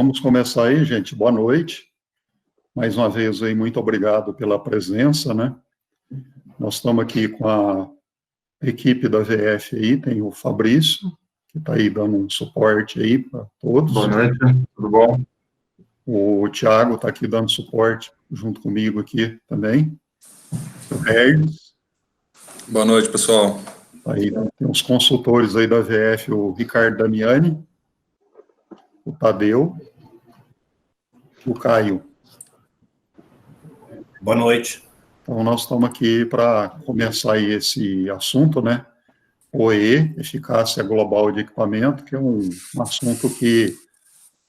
Vamos começar aí, gente. Boa noite. Mais uma vez aí, muito obrigado pela presença, né? Nós estamos aqui com a equipe da VF aí, tem o Fabrício, que está aí dando um suporte aí para todos. Boa noite, tudo bom? O Thiago está aqui dando suporte junto comigo aqui também. O Regis. Boa noite, pessoal. Aí tem os consultores aí da VF, o Ricardo Damiani, o Tadeu, o Caio. Boa noite. Então, nós estamos aqui para começar aí esse assunto, né? OE, Eficácia Global de Equipamento, que é um assunto que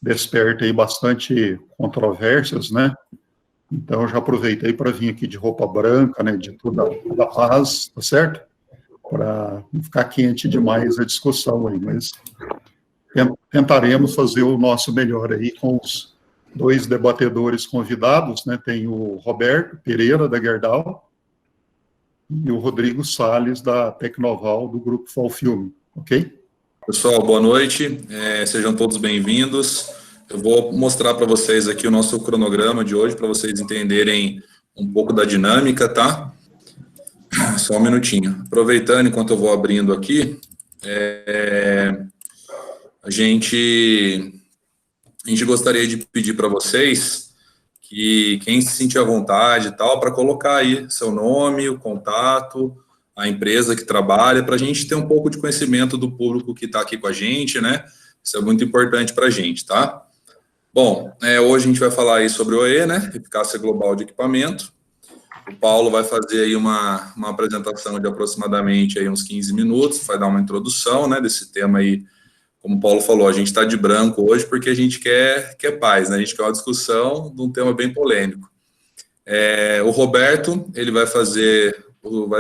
desperta aí bastante controvérsias, né? Então, eu já aproveitei para vir aqui de roupa branca, né? De toda a paz, tá certo? Para não ficar quente demais a discussão aí, mas tentaremos fazer o nosso melhor aí com os dois debatedores convidados, né? Tem o Roberto Pereira, da Gerdau, e o Rodrigo Salles, da Tecnoval, do Grupo Falfilme, ok? Pessoal, boa noite, sejam todos bem-vindos. Eu vou mostrar para vocês aqui o nosso cronograma de hoje, para vocês entenderem um pouco da dinâmica, tá? Só um minutinho. Aproveitando, enquanto eu vou abrindo aqui, a gente gostaria de pedir para vocês que quem se sentir à vontade e tal, para colocar aí seu nome, o contato, a empresa que trabalha, para a gente ter um pouco de conhecimento do público que está aqui com a gente, né? Isso é muito importante para a gente, tá? Bom, hoje a gente vai falar aí sobre o OE, né? Eficácia Global de Equipamento. O Paulo vai fazer aí uma apresentação de aproximadamente aí uns 15 minutos, vai dar uma introdução, né, desse tema aí. Como o Paulo falou, a gente está de branco hoje porque a gente quer paz, né? A gente quer uma discussão de um tema bem polêmico. O Roberto, ele vai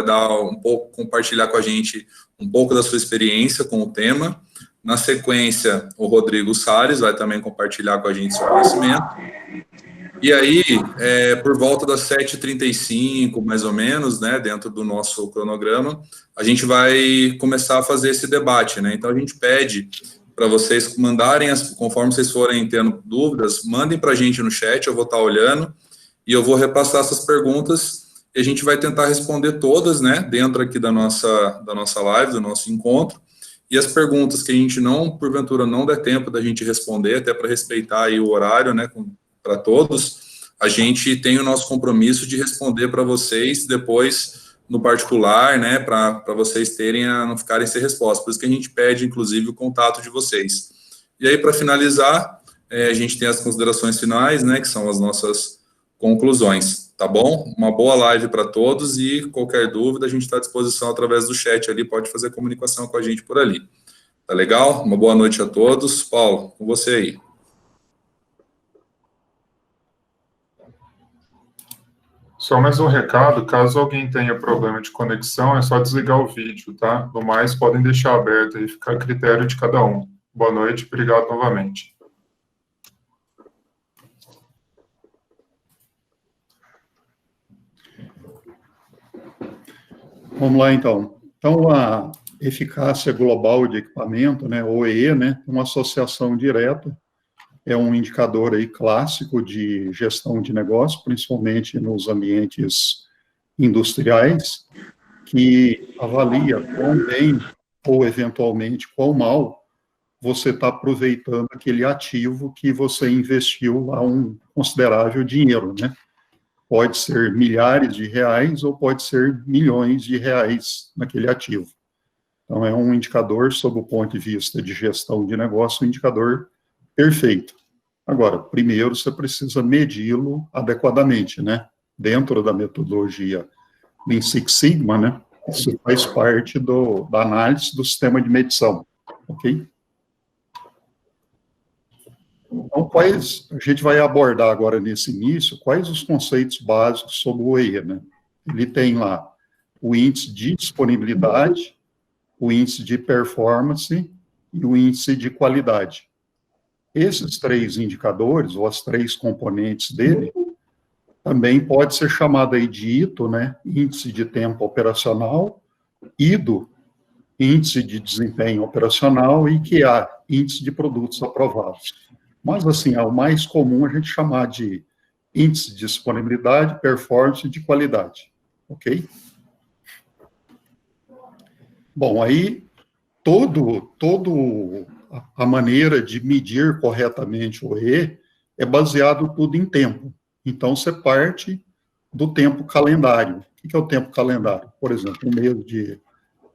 dar um pouco, compartilhar com a gente um pouco da sua experiência com o tema. Na sequência, o Rodrigo Salles vai também compartilhar com a gente seu conhecimento. E aí, por volta das 7h35, mais ou menos, né, dentro do nosso cronograma, a gente vai começar a fazer esse debate, né? Então, a gente pede para vocês mandarem, conforme vocês forem tendo dúvidas, mandem para a gente no chat, eu vou estar olhando, e eu vou repassar essas perguntas, e a gente vai tentar responder todas, né, dentro aqui da nossa live, do nosso encontro, e as perguntas que a gente porventura, não der tempo da gente responder, até para respeitar aí o horário, né, para todos, a gente tem o nosso compromisso de responder para vocês depois no particular, né, para vocês não ficarem sem resposta. Por isso que a gente pede, inclusive, o contato de vocês. E aí, para finalizar, a gente tem as considerações finais, né, que são as nossas conclusões, tá bom? Uma boa live para todos e qualquer dúvida a gente está à disposição através do chat ali, pode fazer comunicação com a gente por ali. Tá legal? Uma boa noite a todos. Paulo, com você aí. Só mais um recado, caso alguém tenha problema de conexão, é só desligar o vídeo, tá? No mais, podem deixar aberto aí, fica a critério de cada um. Boa noite, obrigado novamente. Vamos lá, então. Então, a Eficácia Global de Equipamento, né, OE, né, uma associação direta, é um indicador aí clássico de gestão de negócio, principalmente nos ambientes industriais, que avalia quão bem ou, eventualmente, quão mal você está aproveitando aquele ativo que você investiu lá um considerável dinheiro, né? Pode ser milhares de reais ou pode ser milhões de reais naquele ativo. Então, é um indicador, sob o ponto de vista de gestão de negócio, um indicador perfeito. Agora, primeiro você precisa medi-lo adequadamente, né? Dentro da metodologia Lean Six Sigma, né? Isso faz parte da análise do sistema de medição, ok? Então, a gente vai abordar agora nesse início, quais os conceitos básicos sobre o OE, né? Ele tem lá o índice de disponibilidade, o índice de performance e o índice de qualidade. Esses três indicadores, ou as três componentes dele, também pode ser chamado aí de ITO, né, Índice de Tempo Operacional, IDO, Índice de Desempenho Operacional, e IQA, Índice de Produtos Aprovados. Mas, assim, é o mais comum a gente chamar de índice de disponibilidade, performance e de qualidade, ok? Bom, aí, a maneira de medir corretamente o OE é baseado tudo em tempo. Então, você parte do tempo calendário. O que é o tempo calendário? Por exemplo, um mês de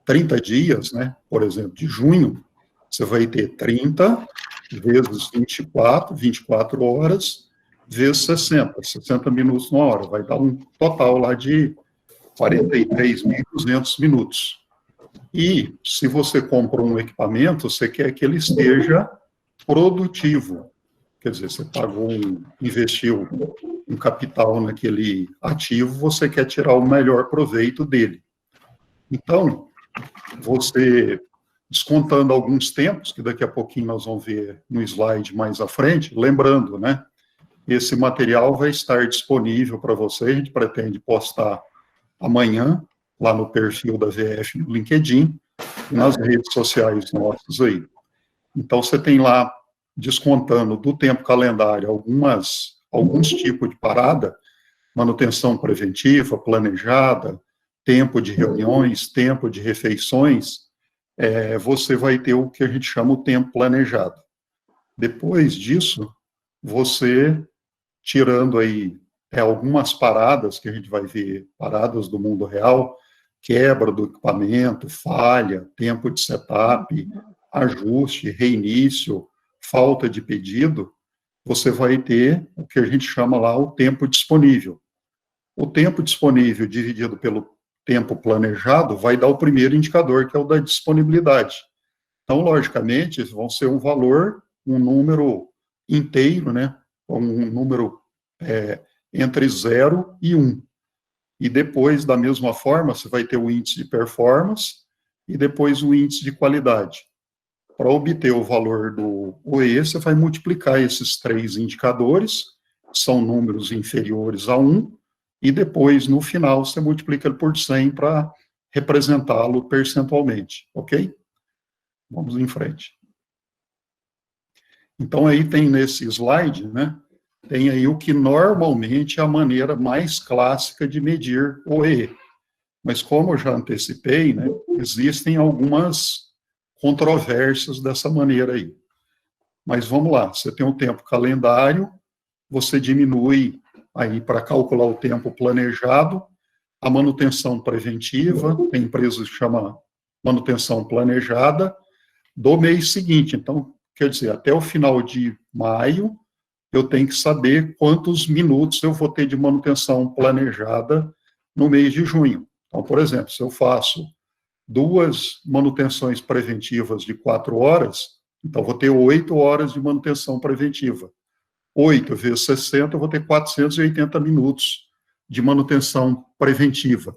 30 dias, né? Por exemplo, de junho, você vai ter 30 vezes 24 horas, vezes 60 minutos na hora. Vai dar um total lá de 43.200 minutos. E, se você compra um equipamento, você quer que ele esteja produtivo. Quer dizer, você investiu um capital naquele ativo, você quer tirar o melhor proveito dele. Então, você, descontando alguns tempos, que daqui a pouquinho nós vamos ver no slide mais à frente, lembrando, né, esse material vai estar disponível para você, a gente pretende postar amanhã, lá no perfil da VF no LinkedIn, e nas redes sociais nossas aí. Então, você tem lá, descontando do tempo calendário, alguns tipos de parada, manutenção preventiva, planejada, tempo de reuniões, tempo de refeições, você vai ter o que a gente chama o tempo planejado. Depois disso, você, tirando aí algumas paradas, que a gente vai ver, paradas do mundo real, quebra do equipamento, falha, tempo de setup, ajuste, reinício, falta de pedido, você vai ter o que a gente chama lá o tempo disponível. O tempo disponível dividido pelo tempo planejado vai dar o primeiro indicador, que é o da disponibilidade. Então, logicamente, vão ser um valor, um número inteiro, né? Um número entre 0 e 1. E depois, da mesma forma, você vai ter o índice de performance e depois o índice de qualidade. Para obter o valor do OE, você vai multiplicar esses 3 indicadores, são números inferiores a 1, e depois, no final, você multiplica ele por 100 para representá-lo percentualmente, ok? Vamos em frente. Então, aí tem nesse slide, né, tem aí o que normalmente é a maneira mais clássica de medir o OE. Mas, como eu já antecipei, né, existem algumas controvérsias dessa maneira aí. Mas vamos lá, você tem um tempo calendário, você diminui aí para calcular o tempo planejado, a manutenção preventiva, tem empresa que chama manutenção planejada, do mês seguinte. Então, quer dizer, até o final de maio, eu tenho que saber quantos minutos eu vou ter de manutenção planejada no mês de junho. Então, por exemplo, se eu faço 2 manutenções preventivas de 4 horas, então vou ter 8 horas de manutenção preventiva. 8 vezes 60, eu vou ter 480 minutos de manutenção preventiva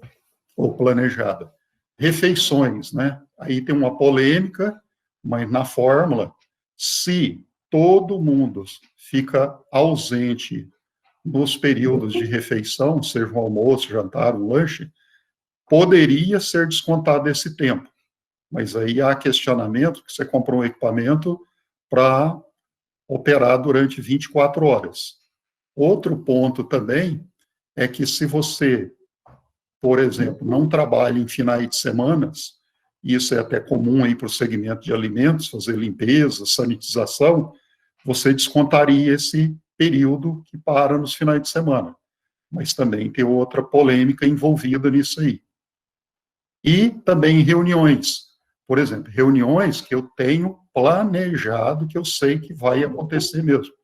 ou planejada. Refeições, né? Aí tem uma polêmica, mas na fórmula, se todo mundo fica ausente nos períodos de refeição, seja um almoço, jantar, um lanche, poderia ser descontado esse tempo. Mas aí há questionamento que você comprou um equipamento para operar durante 24 horas. Outro ponto também é que se você, por exemplo, não trabalha em finais de semana, isso é até comum aí para o segmento de alimentos, fazer limpeza, sanitização, você descontaria esse período que para nos finais de semana. Mas também tem outra polêmica envolvida nisso aí. E também reuniões. Por exemplo, reuniões que eu tenho planejado, que eu sei que vai acontecer mesmo.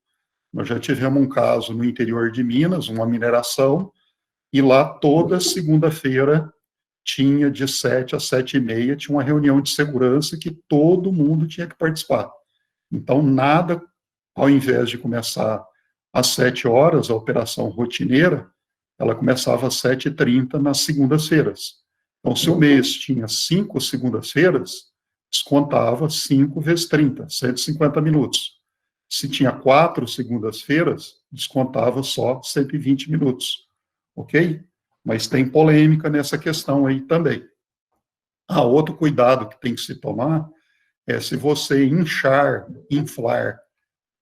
Nós já tivemos um caso no interior de Minas, uma mineração, e lá toda segunda-feira tinha de 7 às 7h30, tinha uma reunião de segurança que todo mundo tinha que participar. Então, nada, ao invés de começar às 7 horas, a operação rotineira, ela começava às 7h30 nas segundas-feiras. Então, se o mês tinha 5 segundas-feiras, descontava 5 vezes 30, 150 minutos. Se tinha 4 segundas-feiras, descontava só 120 minutos. Ok? Mas tem polêmica nessa questão aí também. Outro cuidado que tem que se tomar é se você inflar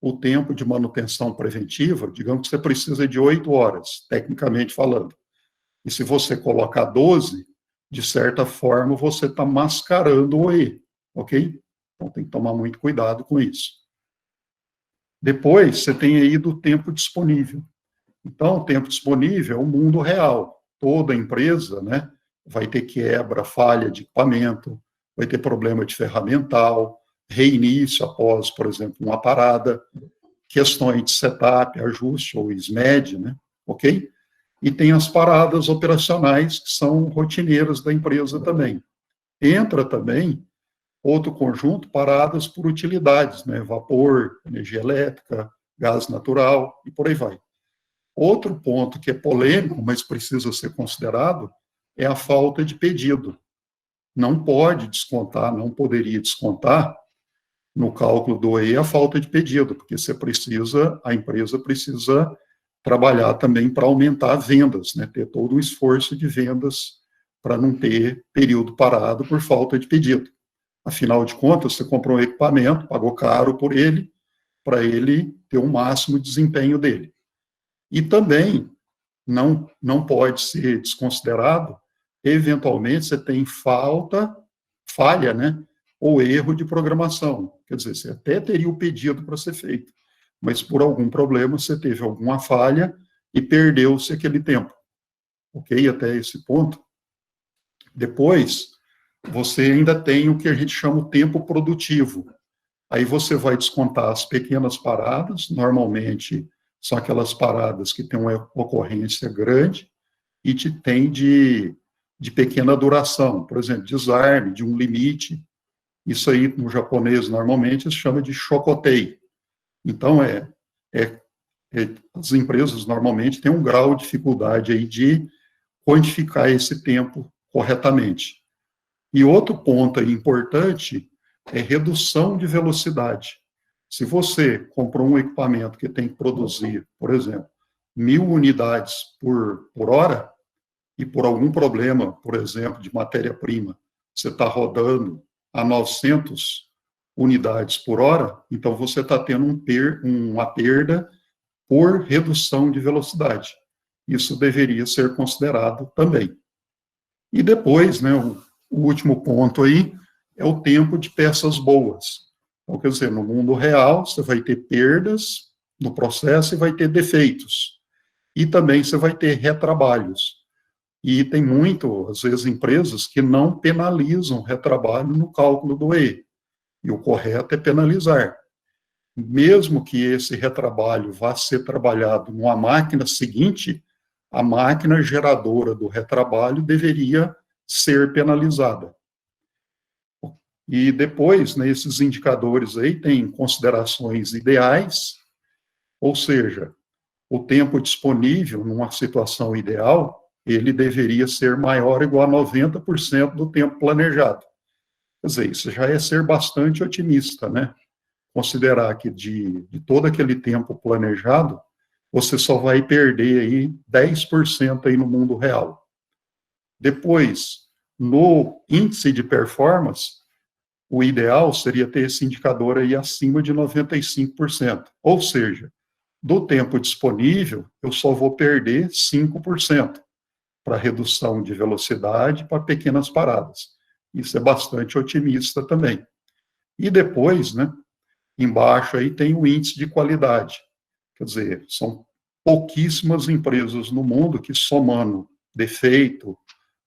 o tempo de manutenção preventiva, digamos que você precisa de 8 horas, tecnicamente falando. E se você colocar 12, de certa forma, você está mascarando o OE, ok? Então, tem que tomar muito cuidado com isso. Depois, você tem aí do tempo disponível. Então, o tempo disponível é o mundo real. Toda empresa, né, vai ter quebra, falha de equipamento, vai ter problema de ferramental, reinício após, por exemplo, uma parada, questões de setup, ajuste ou SMED, né, ok? E tem as paradas operacionais, que são rotineiras da empresa também. Entra também outro conjunto, paradas por utilidades, né, vapor, energia elétrica, gás natural e por aí vai. Outro ponto que é polêmico, mas precisa ser considerado, é a falta de pedido. Não pode descontar, não poderia descontar no cálculo do OE a falta de pedido, porque a empresa precisa trabalhar também para aumentar vendas, né, ter todo um esforço de vendas para não ter período parado por falta de pedido. Afinal de contas, você comprou um equipamento, pagou caro por ele, para ele ter o máximo desempenho dele. E também não pode ser desconsiderado, eventualmente você tem falha, né, ou erro de programação. Quer dizer, você até teria o pedido para ser feito, mas por algum problema você teve alguma falha e perdeu-se aquele tempo. Ok? Até esse ponto. Depois, você ainda tem o que a gente chama o tempo produtivo. Aí você vai descontar as pequenas paradas, normalmente são aquelas paradas que têm uma ocorrência grande e tem de pequena duração, por exemplo, desarme, de um limite. Isso aí, no japonês, normalmente, se chama de shokotei. Então, as empresas, normalmente, têm um grau de dificuldade aí de quantificar esse tempo corretamente. E outro ponto aí importante é redução de velocidade. Se você comprou um equipamento que tem que produzir, por exemplo, 1.000 unidades por hora, e por algum problema, por exemplo, de matéria-prima, você está rodando a 900 unidades por hora, então você está tendo uma perda por redução de velocidade. Isso deveria ser considerado também. E depois, né, o último ponto aí é o tempo de peças boas. Então, quer dizer, no mundo real, você vai ter perdas no processo e vai ter defeitos. E também você vai ter retrabalhos. E tem às vezes, empresas que não penalizam retrabalho no cálculo do E. E o correto é penalizar. Mesmo que esse retrabalho vá ser trabalhado numa máquina seguinte, a máquina geradora do retrabalho deveria ser penalizada. E depois, né, esses indicadores aí têm considerações ideais, ou seja, o tempo disponível numa situação ideal, ele deveria ser maior ou igual a 90% do tempo planejado. Quer dizer, isso já é ser bastante otimista, né? Considerar que de todo aquele tempo planejado, você só vai perder aí 10% aí no mundo real. Depois, no índice de performance, o ideal seria ter esse indicador aí acima de 95%. Ou seja, do tempo disponível, eu só vou perder 5% para redução de velocidade para pequenas paradas. Isso é bastante otimista também. E depois, né, embaixo aí tem o índice de qualidade. Quer dizer, são pouquíssimas empresas no mundo que, somando defeito,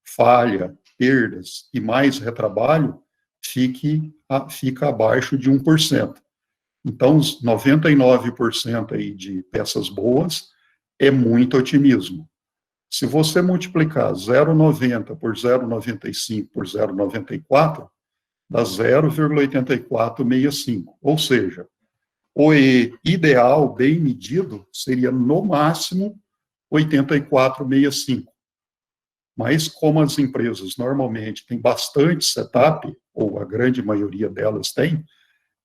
falha, perdas e mais retrabalho, fica abaixo de 1%. Então, os 99% aí de peças boas é muito otimismo. Se você multiplicar 0,90 por 0,95 por 0,94, dá 0,8465. Ou seja, o E ideal, bem medido, seria no máximo 8465. Mas como as empresas normalmente têm bastante setup, ou a grande maioria delas tem,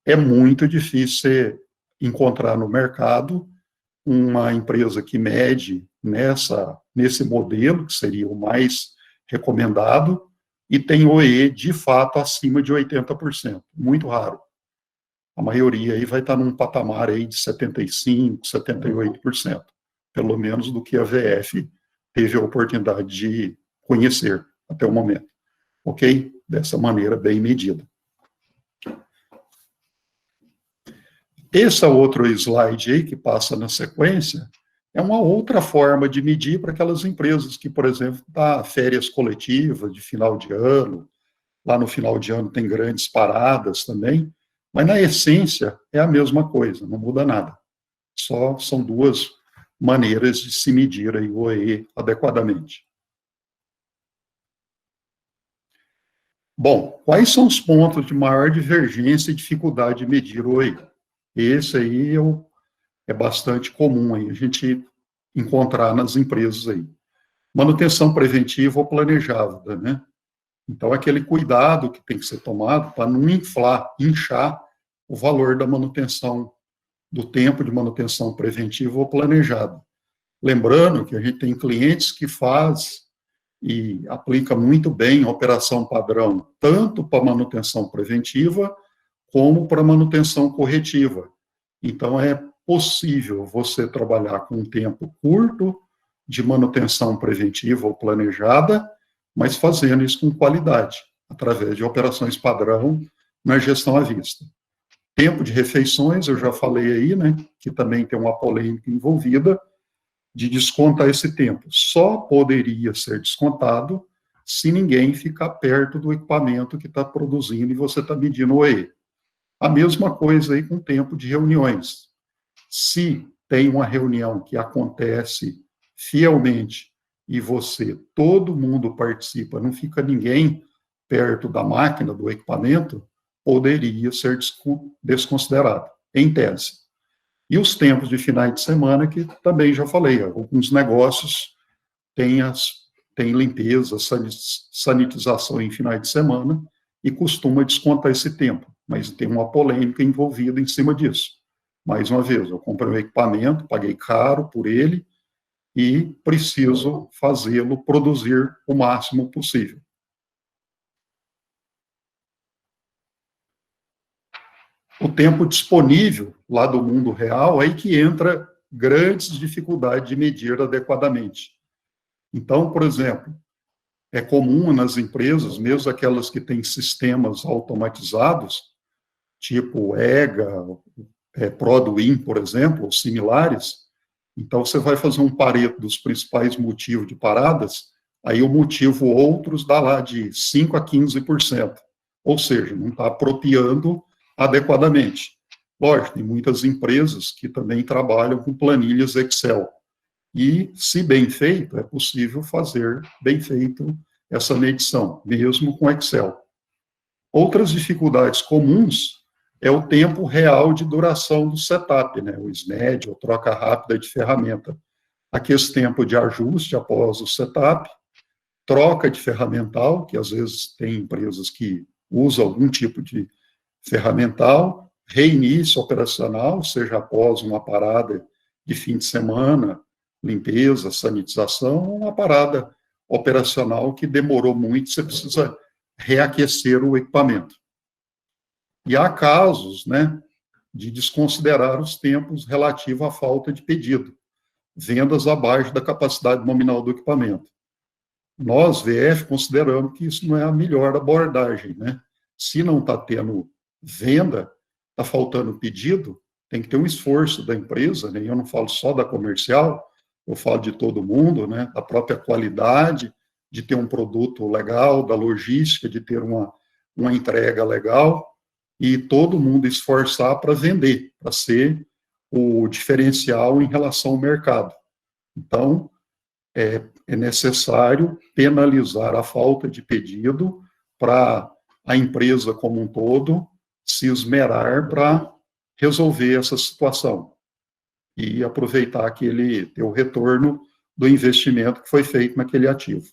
é muito difícil encontrar no mercado uma empresa que mede nesse modelo, que seria o mais recomendado, e tem OE, de fato, acima de 80%. Muito raro. A maioria aí vai estar num patamar aí de 75%, 78%, pelo menos do que a VF teve a oportunidade de conhecer até o momento. Ok? Dessa maneira bem medida. Esse outro slide aí, que passa na sequência, é uma outra forma de medir para aquelas empresas que, por exemplo, dá férias coletivas de final de ano, lá no final de ano tem grandes paradas também, mas na essência é a mesma coisa, não muda nada. Só são duas maneiras de se medir aí o OEE adequadamente. Bom, quais são os pontos de maior divergência e dificuldade de medir o OEE? Esse aí é bastante comum aí a gente encontrar nas empresas aí. Manutenção preventiva ou planejada, né? Então, aquele cuidado que tem que ser tomado para não inchar o valor da manutenção, do tempo de manutenção preventiva ou planejada. Lembrando que a gente tem clientes que faz e aplica muito bem a operação padrão, tanto para manutenção preventiva, como para manutenção corretiva. Então, é possível você trabalhar com um tempo curto de manutenção preventiva ou planejada, mas fazendo isso com qualidade, através de operações padrão na gestão à vista. Tempo de refeições, eu já falei aí, né, que também tem uma polêmica envolvida, de descontar esse tempo. Só poderia ser descontado se ninguém ficar perto do equipamento que está produzindo e você está medindo o OEE. A mesma coisa aí com o tempo de reuniões. Se tem uma reunião que acontece fielmente e todo mundo participa, não fica ninguém perto da máquina, do equipamento, poderia ser desconsiderado, em tese. E os tempos de finais de semana, que também já falei, alguns negócios têm limpeza, sanitização em finais de semana e costuma descontar esse tempo, mas tem uma polêmica envolvida em cima disso. Mais uma vez, eu comprei um equipamento, paguei caro por ele e preciso fazê-lo produzir o máximo possível. O tempo disponível lá do mundo real, aí que entra grandes dificuldades de medir adequadamente. Então, por exemplo, é comum nas empresas, mesmo aquelas que têm sistemas automatizados, tipo EGA, Produin, por exemplo, ou similares, então você vai fazer um pareto dos principais motivos de paradas, aí o motivo outros dá lá de 5% a 15%, ou seja, não está apropriando adequadamente. Lógico, tem muitas empresas que também trabalham com planilhas Excel, e, se bem feito, é possível fazer bem feito essa medição, mesmo com Excel. Outras dificuldades comuns é o tempo real de duração do setup, né, o SNED, ou troca rápida de ferramenta. Aqui esse tempo de ajuste após o setup, troca de ferramental, que às vezes tem empresas que usam algum tipo de ferramental, reinício operacional, seja após uma parada de fim de semana, limpeza, sanitização, uma parada operacional que demorou muito, você precisa reaquecer o equipamento. E há casos, né, de desconsiderar os tempos relativos à falta de pedido, vendas abaixo da capacidade nominal do equipamento. Nós, VF, consideramos que isso não é a melhor abordagem, né? Se não está tendo venda, está faltando pedido, tem que ter um esforço da empresa, né? Eu não falo só da comercial, eu falo de todo mundo, né? Da própria qualidade, de ter um produto legal, da logística, de ter uma entrega legal, e todo mundo esforçar para vender, para ser o diferencial em relação ao mercado. Então, é necessário penalizar a falta de pedido para a empresa como um todo se esmerar para resolver essa situação e aproveitar ter o retorno do investimento que foi feito naquele ativo.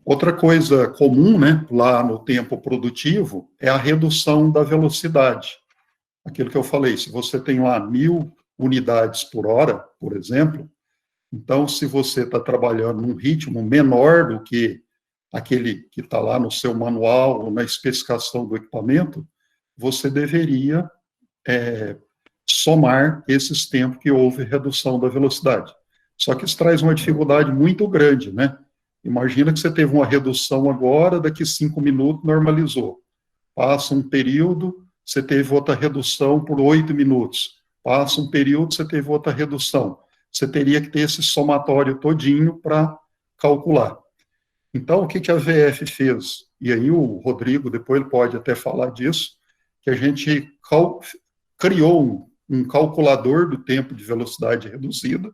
Outra coisa comum, né, lá no tempo produtivo, é a redução da velocidade. Aquilo que eu falei, se você tem lá 1000 unidades por hora, por exemplo, então, se você está trabalhando num ritmo menor do que aquele que está lá no seu manual, ou na especificação do equipamento, você deveria somar esses tempos que houve redução da velocidade. Só que isso traz uma dificuldade muito grande, né? Imagina que você teve uma redução agora, daqui 5 minutos normalizou. Passa um período, você teve outra redução por 8 minutos. Passa um período, você teve outra redução. Você teria que ter esse somatório todinho para calcular. Então, o que a VF fez? E aí o Rodrigo, depois ele pode até falar disso, que a gente criou um calculador do tempo de velocidade reduzida,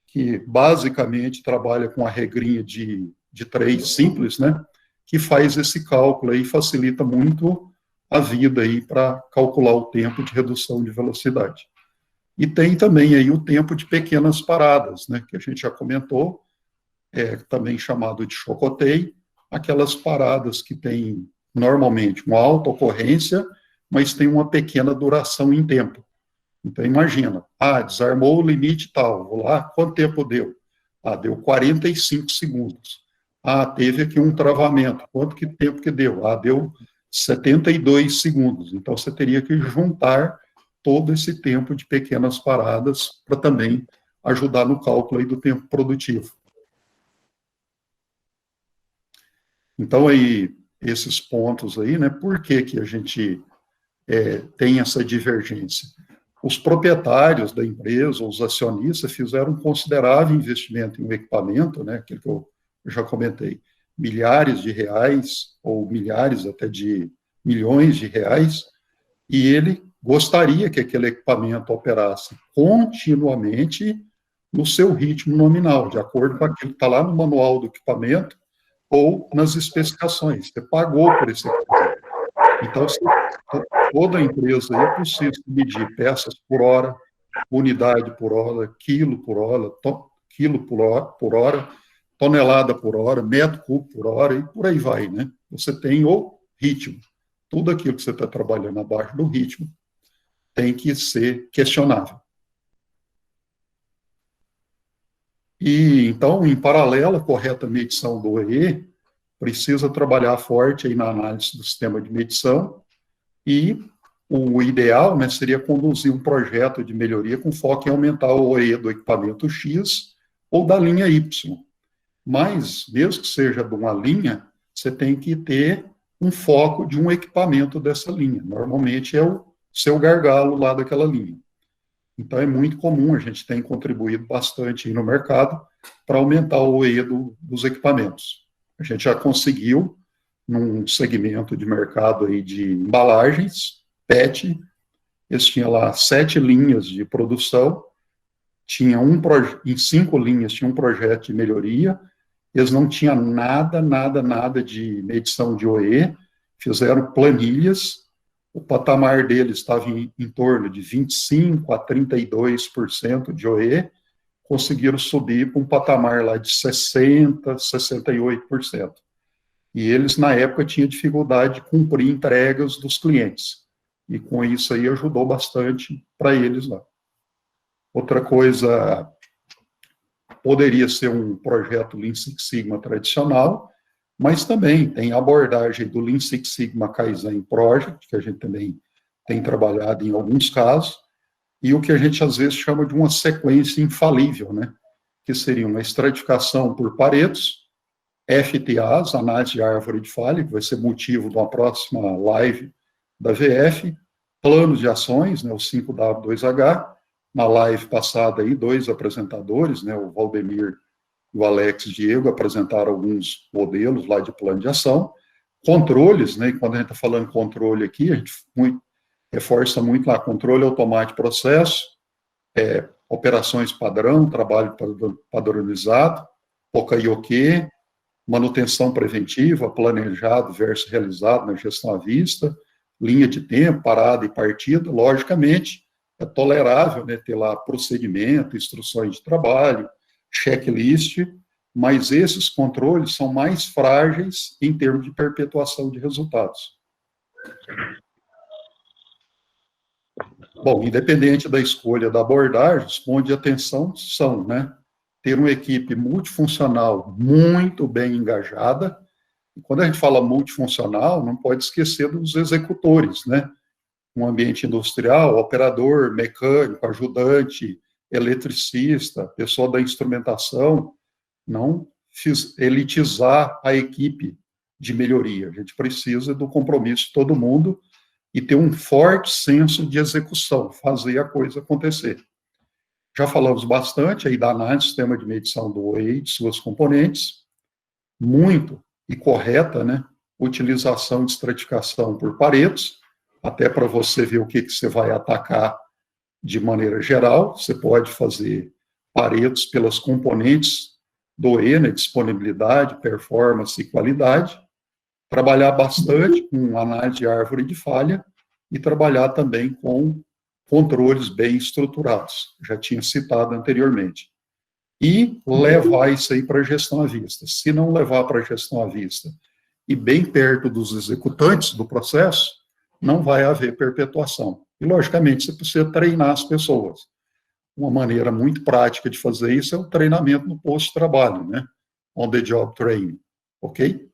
que basicamente trabalha com a regrinha de 3 simples, né? Que faz esse cálculo aí, facilita muito a vida aí para calcular o tempo de redução de velocidade. E tem também aí o tempo de pequenas paradas, né? Que a gente já comentou, também chamado de chocoteio, aquelas paradas que têm normalmente uma alta ocorrência, mas tem uma pequena duração em tempo. Então, imagina, desarmou o limite tal, vou lá, quanto tempo deu? Deu 45 segundos. Teve aqui um travamento, tempo que deu? Deu 72 segundos. Então, você teria que juntar todo esse tempo de pequenas paradas para também ajudar no cálculo aí do tempo produtivo. Então, aí, esses pontos aí, né, por que a gente tem essa divergência? Os proprietários da empresa, os acionistas, fizeram um considerável investimento em um equipamento, né, que eu já comentei, milhares de reais, ou milhares até de milhões de reais, e ele gostaria que aquele equipamento operasse continuamente no seu ritmo nominal, de acordo com aquilo que está lá no manual do equipamento ou nas especificações. Você pagou por esse equipamento. Então, toda empresa aí precisa medir peças por hora, unidade por hora, quilo por hora, tonelada por hora, metro cúbico por hora, e por aí vai, né? Você tem o ritmo. Tudo aquilo que você está trabalhando abaixo do ritmo tem que ser questionável. E, então, em paralelo à correta medição do OEE, precisa trabalhar forte aí na análise do sistema de medição, e o ideal, né, seria conduzir um projeto de melhoria com foco em aumentar o OEE do equipamento X ou da linha Y. Mas, mesmo que seja de uma linha, você tem que ter um foco de um equipamento dessa linha. Normalmente é o seu gargalo lá daquela linha. Então, é muito comum, a gente tem contribuído bastante aí no mercado para aumentar o OEE dos equipamentos. A gente já conseguiu, num segmento de mercado aí de embalagens, PET, eles tinham lá 7 linhas de produção, tinha em 5 linhas tinha um projeto de melhoria, eles não tinham nada de medição de OE, fizeram planilhas, o patamar deles estava em torno de 25% a 32% de OE, conseguiram subir para um patamar lá de 60%, 68%. E eles, na época, tinham dificuldade de cumprir entregas dos clientes. E com isso aí ajudou bastante para eles lá. Outra coisa, poderia ser um projeto Lean Six Sigma tradicional, mas também tem a abordagem do Lean Six Sigma Kaizen Project, que a gente também tem trabalhado em alguns casos, e o que a gente às vezes chama de uma sequência infalível, né? Que seria uma estratificação por Paretos, FTAs, análise de árvore de falha, que vai ser motivo de uma próxima live da VF, planos de ações, né, o 5W2H, na live passada aí, 2 apresentadores, né, o Valdemir e o Alex Diego, apresentaram alguns modelos lá de plano de ação, controles, né, e quando a gente está falando controle aqui, a gente reforça muito lá, controle automático de processo, operações padrão, trabalho padronizado, OKIOQ, manutenção preventiva, planejado versus realizado na gestão à vista, linha de tempo, parada e partida, logicamente, é tolerável, né, ter lá procedimento, instruções de trabalho, checklist, mas esses controles são mais frágeis em termos de perpetuação de resultados. Bom, independente da escolha da abordagem, os pontos de atenção são, né, ter uma equipe multifuncional muito bem engajada, E quando a gente fala multifuncional, não pode esquecer dos executores, né? Um ambiente industrial, operador, mecânico, ajudante, eletricista, pessoa da instrumentação, não elitizar a equipe de melhoria. A gente precisa do compromisso de todo mundo e ter um forte senso de execução, fazer a coisa acontecer. Já falamos bastante aí da análise do sistema de medição do OE e de suas componentes, muito e correta, né? Utilização de estratificação por Paretos, até para você ver o que você vai atacar de maneira geral. Você pode fazer Paretos pelas componentes do OE, né? Disponibilidade, performance e qualidade. Trabalhar bastante com análise de árvore de falha e trabalhar também com controles bem estruturados, já tinha citado anteriormente. E levar isso aí para a gestão à vista. Se não levar para a gestão à vista e bem perto dos executantes do processo, não vai haver perpetuação. E, logicamente, você precisa treinar as pessoas. Uma maneira muito prática de fazer isso é o treinamento no posto de trabalho, né? On the job training, ok?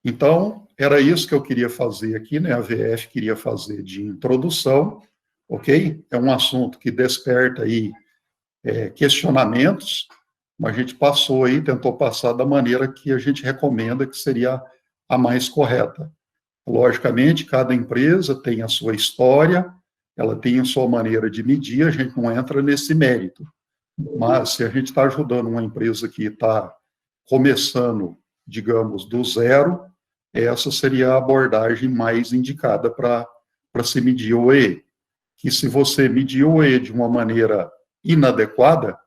Então, era isso que eu queria fazer aqui, né? A VF queria fazer de introdução, ok? É um assunto que desperta aí questionamentos, mas a gente passou aí, tentou passar da maneira que a gente recomenda que seria a mais correta. Logicamente, cada empresa tem a sua história, ela tem a sua maneira de medir, a gente não entra nesse mérito. Mas se a gente está ajudando uma empresa que está começando, digamos, do zero, essa seria a abordagem mais indicada para se medir o OE. Que se você medir o OE de uma maneira inadequada,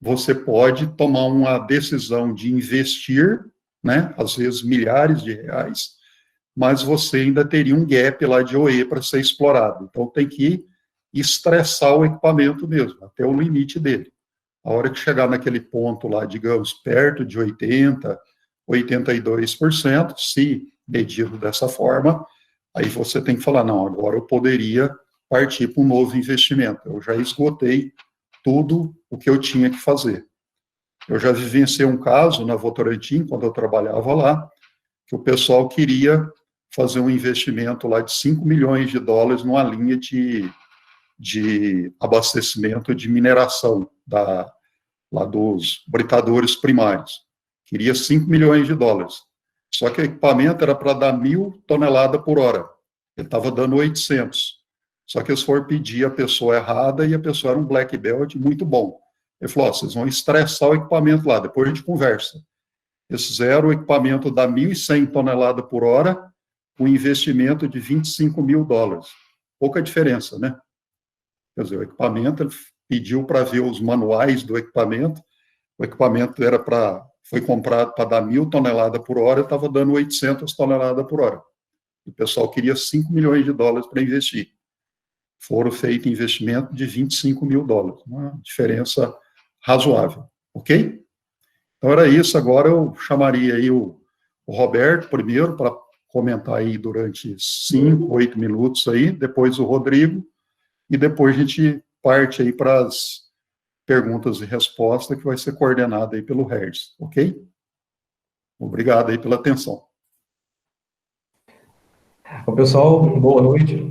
você pode tomar uma decisão de investir, né, às vezes milhares de reais, mas você ainda teria um gap lá de OE para ser explorado. Então tem que estressar o equipamento mesmo, até o limite dele. A hora que chegar naquele ponto lá, digamos, perto de 80%, 82%, se medido dessa forma, aí você tem que falar, não, agora eu poderia partir para um novo investimento. Eu já esgotei tudo o que eu tinha que fazer. Eu já vivenciei um caso na Votorantim, quando eu trabalhava lá, que o pessoal queria fazer um investimento lá de 5 milhões de dólares numa linha de abastecimento de mineração lá dos britadores primários. Queria 5 milhões de dólares. Só que o equipamento era para dar 1.000 toneladas por hora. Ele estava dando 800. Só que eles foram pedir a pessoa errada e a pessoa era um black belt muito bom. Ele falou, vocês vão estressar o equipamento lá, depois a gente conversa. Eles fizeram o equipamento dar 1.100 toneladas por hora, com investimento de 25 mil dólares. Pouca diferença, né? Quer dizer, o equipamento, ele pediu para ver os manuais do equipamento, o equipamento foi comprado para dar 1.000 toneladas por hora, estava dando 800 toneladas por hora. O pessoal queria 5 milhões de dólares para investir. Foram feitos investimento de 25 mil dólares, uma diferença razoável, ok? Então era isso, agora eu chamaria aí o Roberto primeiro para comentar aí durante 5, 8 minutos aí, depois o Rodrigo, e depois a gente parte aí para as perguntas e respostas, que vai ser coordenada aí pelo Hertz, ok? Obrigado aí pela atenção. Bom, pessoal, boa noite.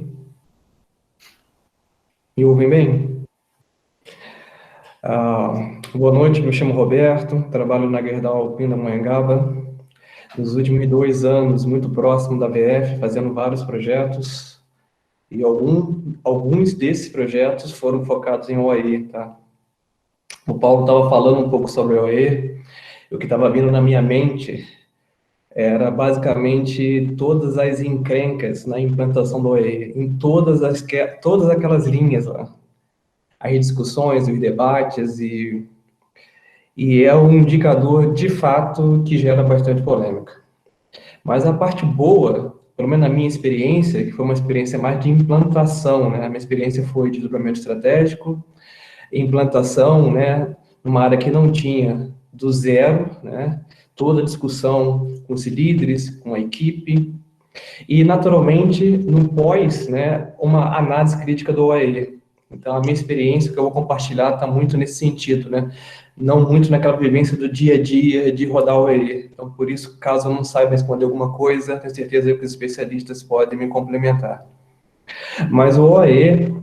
Me ouvem bem? Boa noite, me chamo Roberto, trabalho na Gerdau Pindamonhangaba. Nos últimos 2 anos, muito próximo da VF, fazendo vários projetos, e alguns desses projetos foram focados em OE, tá? O Paulo estava falando um pouco sobre OE, o que estava vindo na minha mente era basicamente todas as encrencas na implantação do OE, em todas aquelas linhas lá. As discussões, os debates, e é um indicador, de fato, que gera bastante polêmica. Mas a parte boa, pelo menos na minha experiência, que foi uma experiência mais de implantação, né? A minha experiência foi de desdobramento estratégico, implantação, né? Numa área que não tinha do zero, né? Toda a discussão com os líderes, com a equipe, e, naturalmente, no pós, né? Uma análise crítica do OE. Então, a minha experiência, que eu vou compartilhar, está muito nesse sentido, né? não muito naquela vivência do dia a dia de rodar o OE. Então, por isso, caso eu não saiba responder alguma coisa, tenho certeza que os especialistas podem me complementar. Mas o OE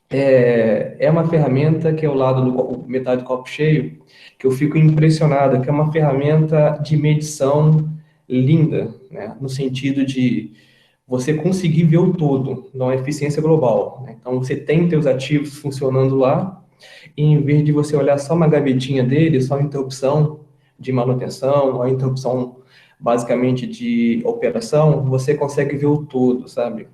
é uma ferramenta que é o lado do metade do copo cheio, que eu fico impressionado, que é uma ferramenta de medição linda, né? No sentido de você conseguir ver o todo, não a eficiência global, né? Então, você tem seus ativos funcionando lá, e em vez de você olhar só uma gavetinha dele, só a interrupção de manutenção, a interrupção basicamente de operação, você consegue ver o todo, sabe?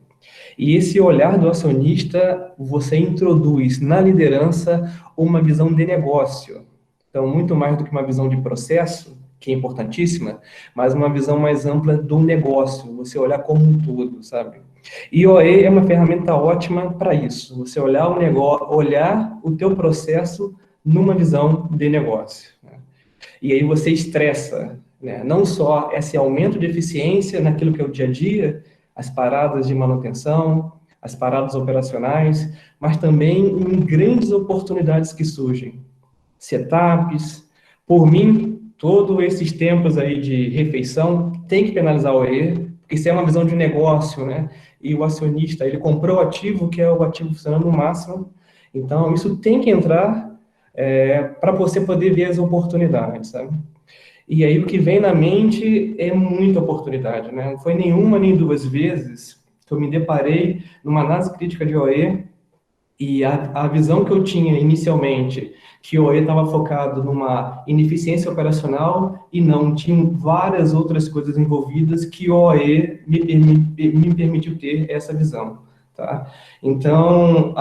E esse olhar do acionista, você introduz na liderança uma visão de negócio. Então, muito mais do que uma visão de processo, que é importantíssima, mas uma visão mais ampla do negócio, você olhar como um todo, sabe? E o OE é uma ferramenta ótima para isso, você olhar o negócio, olhar o teu processo numa visão de negócio, né? E aí você estressa, né? Não só esse aumento de eficiência naquilo que é o dia a dia, as paradas de manutenção, as paradas operacionais, mas também em grandes oportunidades que surgem. Setups, por mim, todos esses tempos aí de refeição tem que penalizar o OE, porque isso é uma visão de negócio, né? E o acionista, ele comprou o ativo, que é o ativo funcionando no máximo, então isso tem que entrar para você poder ver as oportunidades, sabe? E aí o que vem na mente é muita oportunidade, né? Não foi nenhuma nem duas vezes que eu me deparei numa análise crítica de OE e a visão que eu tinha inicialmente, que o OE estava focado numa ineficiência operacional e não, tinha várias outras coisas envolvidas que o OE me permitiu ter essa visão, tá? Então,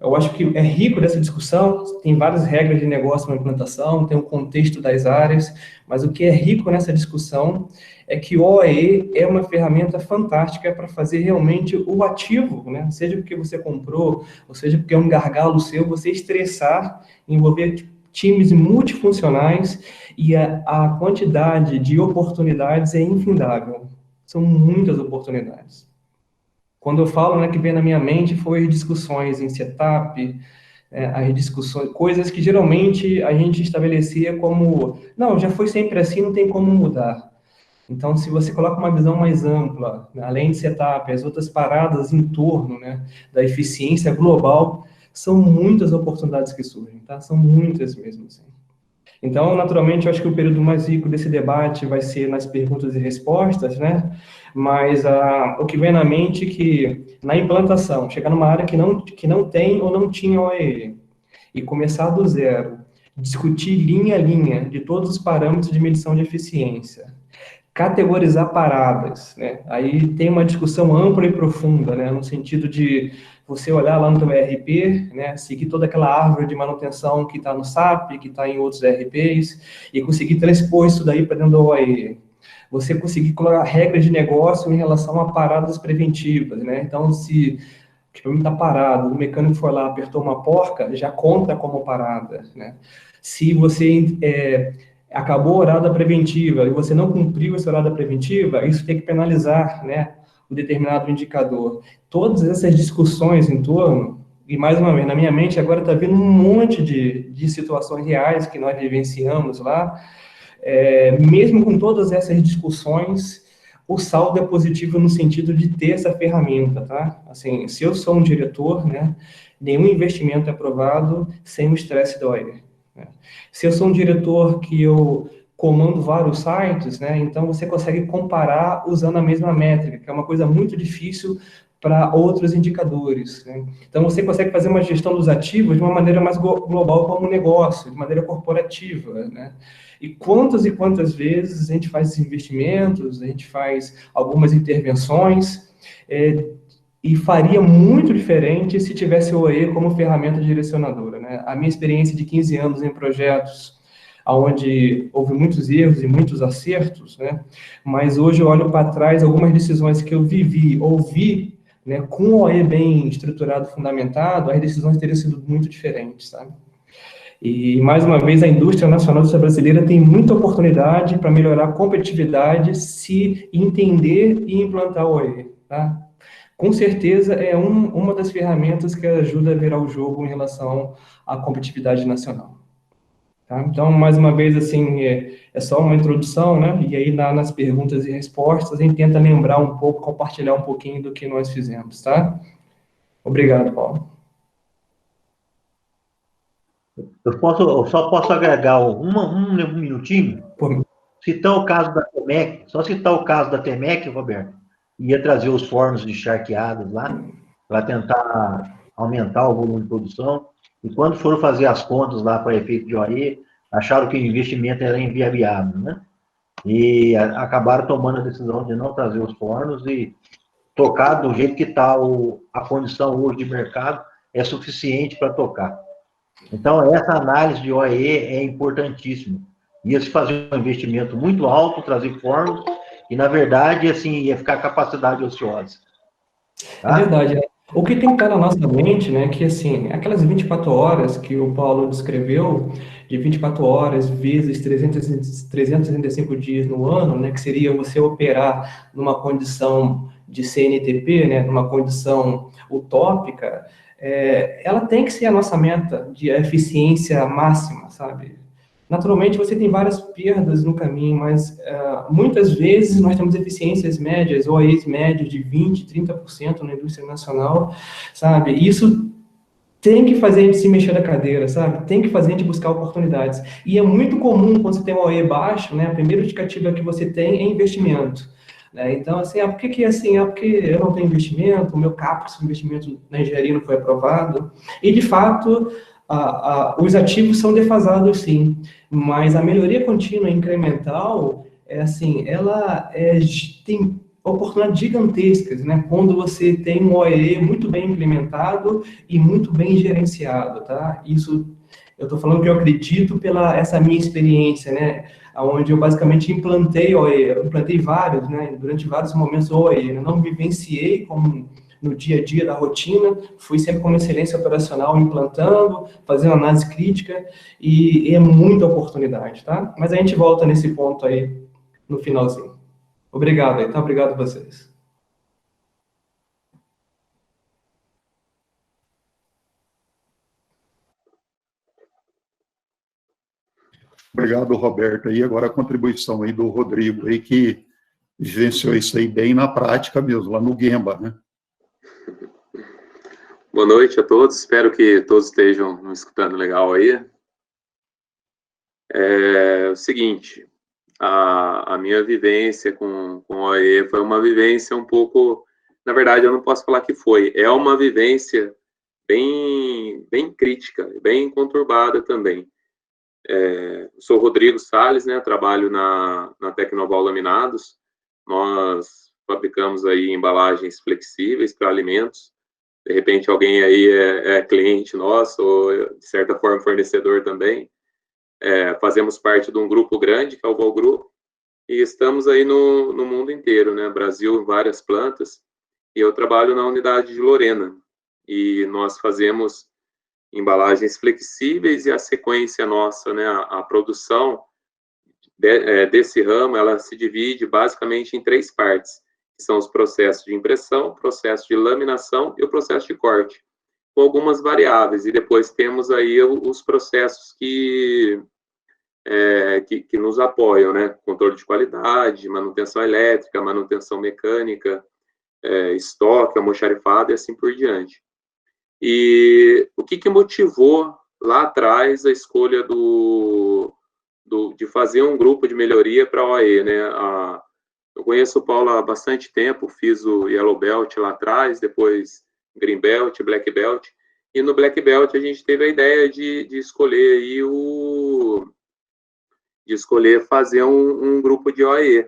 eu acho que é rico dessa discussão, tem várias regras de negócio na implantação, tem um contexto das áreas, mas o que é rico nessa discussão é que o OE é uma ferramenta fantástica para fazer realmente o ativo, né? Seja porque você comprou, ou seja porque é um gargalo seu, você estressar, envolver times multifuncionais e a quantidade de oportunidades é infindável. São muitas oportunidades. Quando eu falo, né, que vem na minha mente foi as discussões em setup, as discussões, coisas que geralmente a gente estabelecia como, não, já foi sempre assim, não tem como mudar. Então, se você coloca uma visão mais ampla, né, além de setup, as outras paradas em torno, né, da eficiência global, são muitas oportunidades que surgem, tá? São muitas mesmo, assim. Então, naturalmente, eu acho que o período mais rico desse debate vai ser nas perguntas e respostas, né? Mas o que vem na mente é que, na implantação, chegar numa área que não tem ou não tinha OEE, e começar do zero, discutir linha a linha de todos os parâmetros de medição de eficiência, categorizar paradas, né? Aí tem uma discussão ampla e profunda, né? No sentido de você olhar lá no teu ERP, né? Seguir toda aquela árvore de manutenção que está no SAP, que está em outros ERPs, e conseguir transpor isso daí para dentro do OE. Você conseguir colocar regras de negócio em relação a paradas preventivas, né? Então, se o equipamento está parado, o mecânico foi lá, apertou uma porca, já conta como parada, né? Se você acabou a horada preventiva e você não cumpriu essa horada preventiva, isso tem que penalizar, né, o determinado indicador. Todas essas discussões em torno, e mais uma vez, na minha mente agora está vindo um monte de situações reais que nós vivenciamos lá, mesmo com todas essas discussões, o saldo é positivo no sentido de ter essa ferramenta, tá? Assim, se eu sou um diretor, né, nenhum investimento é aprovado sem o estresse do OE. Se eu sou um diretor que eu comando vários sites, né, então você consegue comparar usando a mesma métrica, que é uma coisa muito difícil para outros indicadores, né? Então você consegue fazer uma gestão dos ativos de uma maneira mais global como um negócio, de maneira corporativa, né? E quantas vezes a gente faz esses investimentos, a gente faz algumas intervenções, e faria muito diferente se tivesse o OE como ferramenta direcionadora, né? A minha experiência de 15 anos em projetos onde houve muitos erros e muitos acertos, né? Mas hoje eu olho para trás, algumas decisões que eu ouvi, né, com o OE bem estruturado, fundamentado, as decisões teriam sido muito diferentes, sabe? E, mais uma vez, a indústria nacional brasileira tem muita oportunidade para melhorar a competitividade se entender e implantar o OE, tá? Com certeza é uma das ferramentas que ajuda a virar o jogo em relação à competitividade nacional. Tá? Então, mais uma vez, assim, é só uma introdução, né? E aí, nas perguntas e respostas, a gente tenta lembrar um pouco, compartilhar um pouquinho do que nós fizemos, tá? Obrigado, Paulo. Eu só posso agregar um minutinho? Por... Citar o caso da Temec, só citar o caso da Temec, Roberto, ia trazer os fornos encharqueados lá, para tentar aumentar o volume de produção, e quando foram fazer as contas lá para efeito de OE, acharam que o investimento era inviável, né? E acabaram tomando a decisão de não trazer os fornos e tocar do jeito que está a condição hoje de mercado, é suficiente para tocar. Então, essa análise de OE é importantíssima. Ia se fazer um investimento muito alto, trazer fornos, e, na verdade, assim, ia ficar capacidade ociosa. É verdade, né? O que tem que estar na nossa mente, né, que assim, aquelas 24 horas que o Paulo descreveu, de 24 horas vezes 365 dias no ano, né, que seria você operar numa condição de CNTP, né, numa condição utópica, ela tem que ser a nossa meta de eficiência máxima, sabe? Naturalmente, você tem várias perdas no caminho, mas muitas vezes nós temos eficiências médias, ou OEs médios de 20%, 30% na indústria nacional, sabe? Isso tem que fazer a gente se mexer da cadeira, sabe? Tem que fazer a gente buscar oportunidades. E é muito comum, quando você tem um OE baixo, né, a primeira indicativa que você tem é investimento. Né? Então, assim, por que assim? Porque eu não tenho investimento, o meu CAPEX, o investimento na engenharia não foi aprovado. E, de fato, os ativos são defasados, sim, mas a melhoria contínua incremental, ela tem oportunidades gigantescas, né? Quando você tem um OEE muito bem implementado e muito bem gerenciado, tá? Isso, eu estou falando que eu acredito pela essa minha experiência, né? Onde eu basicamente implantei OE, eu implantei vários, né? Durante vários momentos OE, eu não vivenciei como no dia a dia da rotina, fui sempre com uma excelência operacional implantando, fazendo análise crítica, e é muita oportunidade, tá? Mas a gente volta nesse ponto aí no finalzinho. Obrigado aí, tá? Obrigado a vocês. Obrigado, Roberto. E agora a contribuição aí do Rodrigo, aí, que vivenciou isso aí bem na prática mesmo, lá no Gemba, né? Boa noite a todos, espero que todos estejam me escutando legal aí. É o seguinte, a minha vivência com o OE foi uma vivência um pouco, na verdade eu não posso falar que foi, é uma vivência bem crítica, bem conturbada também. Sou Rodrigo Salles, né, trabalho na Tecnoval Laminados, nós fabricamos aí embalagens flexíveis para alimentos. De repente alguém aí é cliente nosso, ou de certa forma fornecedor também. Fazemos parte de um grupo grande, que é o Volgru, e estamos aí no mundo inteiro, né? Brasil, várias plantas, e eu trabalho na unidade de Lorena, e nós fazemos embalagens flexíveis, e a sequência nossa, né, a produção desse ramo, ela se divide basicamente em 3 partes, que são os processos de impressão, o processo de laminação e o processo de corte, com algumas variáveis, e depois temos aí os processos que nos apoiam, né? Controle de qualidade, manutenção elétrica, manutenção mecânica, estoque, almoxarifado e assim por diante. E o que motivou lá atrás a escolha de fazer um grupo de melhoria para a OE, né? Eu conheço o Paulo há bastante tempo, fiz o Yellow Belt lá atrás, depois Green Belt, Black Belt, e no Black Belt a gente teve a ideia de escolher aí fazer um grupo de OE,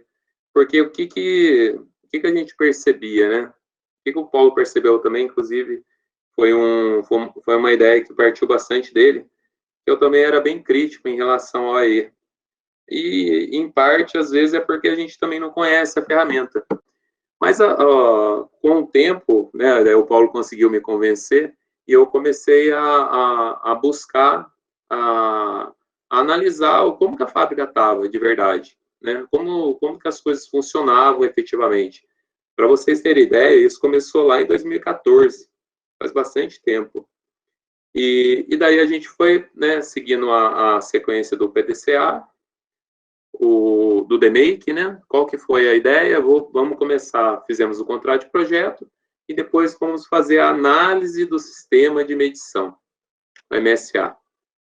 porque o que a gente percebia, né? O que o Paulo percebeu também, inclusive, foi uma ideia que partiu bastante dele. Eu também era bem crítico em relação ao OE. E, em parte, às vezes, é porque a gente também não conhece a ferramenta. Mas, com o tempo, né, o Paulo conseguiu me convencer, e eu comecei a buscar, a analisar como que a fábrica estava, de verdade, né? Como que as coisas funcionavam efetivamente. Para vocês terem ideia, isso começou lá em 2014, faz bastante tempo. E daí a gente foi, né, seguindo a sequência do PDCA, do DMAIC, né? Qual que foi a ideia? Vamos começar, fizemos o contrato de projeto, e depois vamos fazer a análise do sistema de medição, o MSA.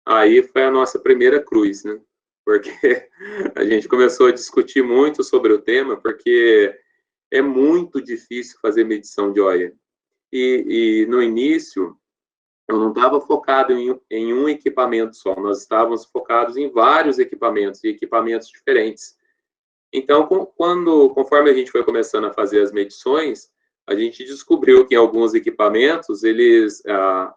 Aí foi a nossa primeira cruz, né? Porque a gente começou a discutir muito sobre o tema, porque é muito difícil fazer medição de OE. E no início, eu não estava focado em um equipamento só, nós estávamos focados em vários equipamentos, e equipamentos diferentes. Então, conforme a gente foi começando a fazer as medições, a gente descobriu que em alguns equipamentos,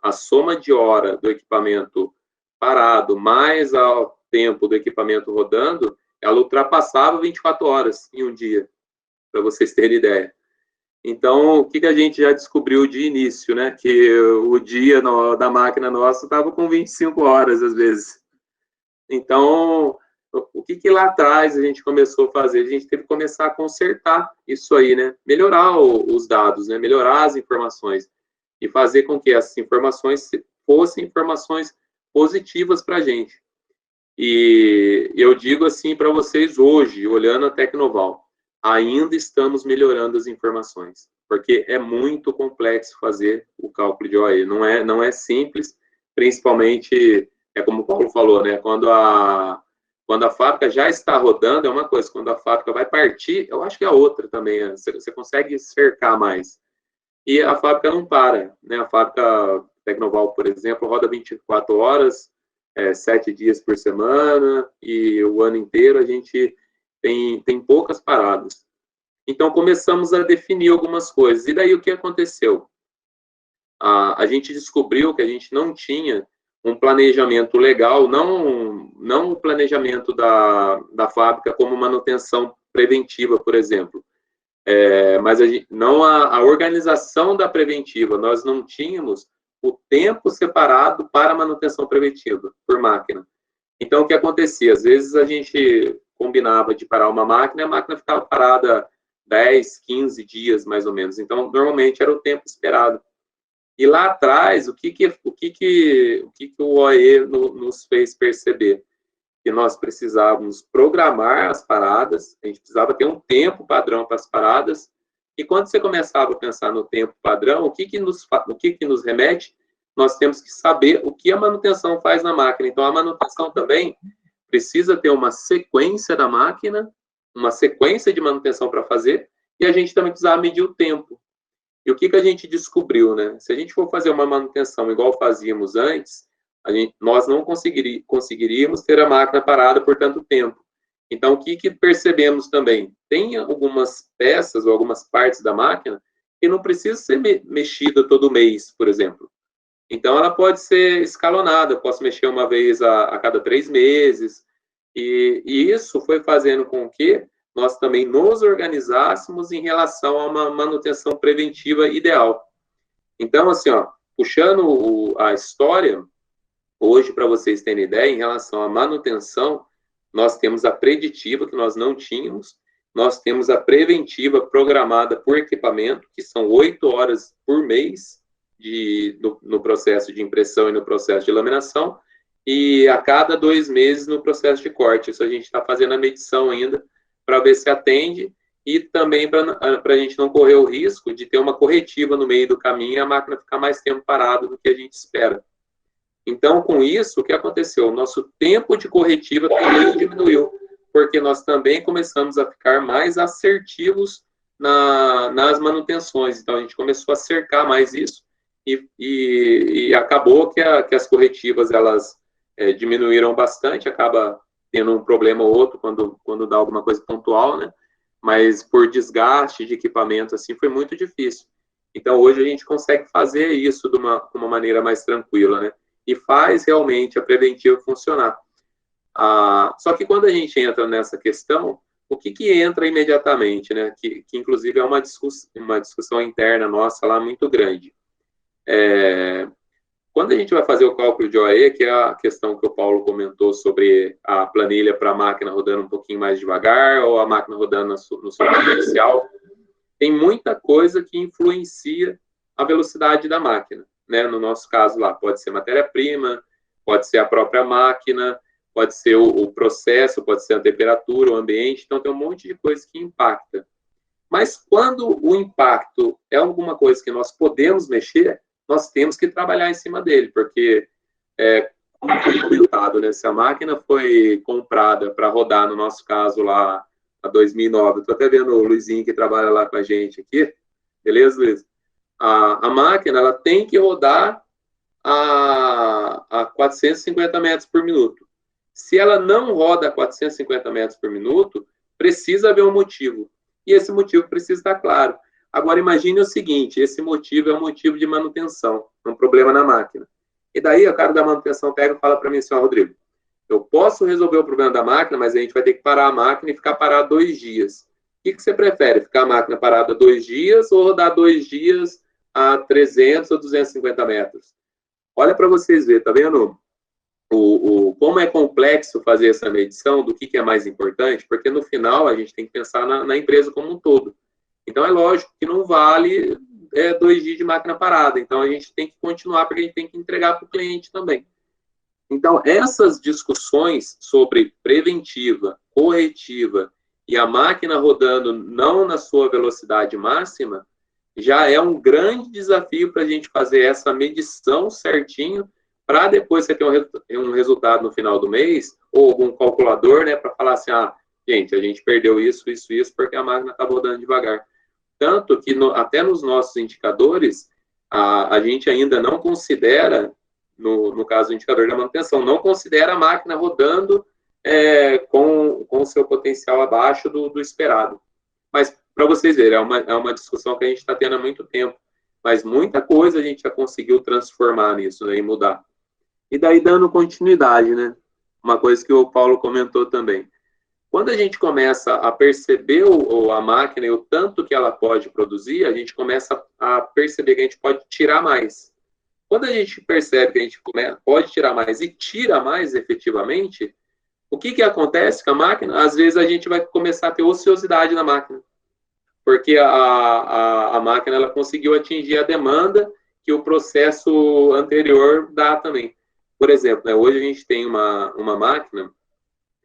a soma de hora do equipamento parado, mais o tempo do equipamento rodando, ela ultrapassava 24 horas em um dia, para vocês terem ideia. Então, o que a gente já descobriu de início, né? Que o dia da máquina nossa estava com 25 horas, às vezes. Então, o que lá atrás a gente começou a fazer? A gente teve que começar a consertar isso aí, né? Melhorar os dados, né? Melhorar as informações e fazer com que essas informações fossem informações positivas para a gente. E eu digo assim para vocês hoje, olhando a Tecnoval, ainda estamos melhorando as informações, porque é muito complexo fazer o cálculo de OE, não é simples, principalmente, como o Paulo falou, né, quando a fábrica já está rodando, é uma coisa, quando a fábrica vai partir, eu acho que é outra também, você consegue cercar mais, e a fábrica não para, né, a fábrica Tecnoval, por exemplo, roda 24 horas, 7 dias por semana, e o ano inteiro a gente tem poucas paradas. Então, começamos a definir algumas coisas. E daí, o que aconteceu? A gente descobriu que a gente não tinha um planejamento legal, não o planejamento da fábrica como manutenção preventiva, por exemplo. Mas não a organização da preventiva. Nós não tínhamos o tempo separado para manutenção preventiva por máquina. Então, o que acontecia? Às vezes, a gente combinava de parar uma máquina, e a máquina ficava parada 10, 15 dias, mais ou menos. Então, normalmente, era o tempo esperado. E lá atrás, o que o OE nos fez perceber? Que nós precisávamos programar as paradas, a gente precisava ter um tempo padrão para as paradas, e quando você começava a pensar no tempo padrão, o que nos remete? Nós temos que saber o que a manutenção faz na máquina. Então, a manutenção também precisa ter uma sequência da máquina, uma sequência de manutenção para fazer, e a gente também precisava medir o tempo. E o que a gente descobriu, né? Se a gente for fazer uma manutenção igual fazíamos antes, nós não conseguiríamos ter a máquina parada por tanto tempo. Então, o que percebemos também? Tem algumas peças ou algumas partes da máquina que não precisa ser mexida todo mês, por exemplo. Então, ela pode ser escalonada, eu posso mexer uma vez a cada 3 meses, e isso foi fazendo com que nós também nos organizássemos em relação a uma manutenção preventiva ideal. Então, assim, puxando a história, hoje, para vocês terem ideia, em relação à manutenção, nós temos a preditiva, que nós não tínhamos, nós temos a preventiva programada por equipamento, que são 8 horas por mês, no processo de impressão e no processo de laminação, e a cada 2 meses no processo de corte. Isso a gente está fazendo a medição ainda, para ver se atende, e também para a gente não correr o risco de ter uma corretiva no meio do caminho e a máquina ficar mais tempo parada do que a gente espera. Então, com isso, o que aconteceu? O nosso tempo de corretiva também diminuiu, porque nós também começamos a ficar mais assertivos nas manutenções. Então, a gente começou a cercar mais isso, e acabou que as corretivas, elas diminuíram bastante, acaba tendo um problema ou outro quando dá alguma coisa pontual, né? Mas por desgaste de equipamento, assim, foi muito difícil. Então, hoje a gente consegue fazer isso de uma maneira mais tranquila, né? E faz realmente a preventiva funcionar. Só que quando a gente entra nessa questão, o que entra imediatamente, né? Que inclusive é uma discussão interna nossa lá muito grande. Quando a gente vai fazer o cálculo de OE, que é a questão que o Paulo comentou sobre a planilha para a máquina rodando um pouquinho mais devagar, ou a máquina rodando no seu potencial, tem muita coisa que influencia a velocidade da máquina, né, no nosso caso lá, pode ser matéria-prima, pode ser a própria máquina, pode ser o processo, pode ser a temperatura, o ambiente, então tem um monte de coisa que impacta. Mas quando o impacto é alguma coisa que nós podemos mexer, nós temos que trabalhar em cima dele, porque, como foi comentado, né, se a máquina foi comprada para rodar, no nosso caso lá, a 2009, estou até vendo o Luizinho que trabalha lá com a gente aqui, beleza, Luiz? A máquina, ela tem que rodar a 450 metros por minuto. Se ela não roda a 450 metros por minuto, precisa haver um motivo. E esse motivo precisa estar claro. Agora, imagine o seguinte, esse motivo é um motivo de manutenção, um problema na máquina. E daí, o cara da manutenção pega e fala para mim assim, Rodrigo, eu posso resolver o problema da máquina, mas a gente vai ter que parar a máquina e ficar parado 2 dias. O que você prefere? Ficar a máquina parada 2 dias ou rodar 2 dias a 300 ou 250 metros? Olha para vocês verem, tá vendo? Como é complexo fazer essa medição do que é mais importante, porque no final a gente tem que pensar na empresa como um todo. Então é lógico que não vale 2 dias de máquina parada, então a gente tem que continuar porque a gente tem que entregar para o cliente também. Então essas discussões sobre preventiva, corretiva e a máquina rodando não na sua velocidade máxima, já é um grande desafio para a gente fazer essa medição certinho, para depois você ter um resultado no final do mês, ou algum calculador, né, para falar assim, gente, a gente perdeu isso, porque a máquina está rodando devagar. Tanto que até nos nossos indicadores, a gente ainda não considera, no caso do indicador da manutenção, não considera a máquina rodando com o seu potencial abaixo do esperado. Mas, para vocês verem, é uma discussão que a gente está tendo há muito tempo. Mas muita coisa a gente já conseguiu transformar nisso, né, e mudar. E daí, dando continuidade, né? Uma coisa que o Paulo comentou também. Quando a gente começa a perceber a máquina e o tanto que ela pode produzir, a gente começa a perceber que a gente pode tirar mais. Quando a gente percebe que a gente pode tirar mais e tira mais efetivamente, o que acontece com a máquina? Às vezes a gente vai começar a ter ociosidade na máquina. Porque a máquina ela conseguiu atingir a demanda que o processo anterior dá também. Por exemplo, né, hoje a gente tem uma máquina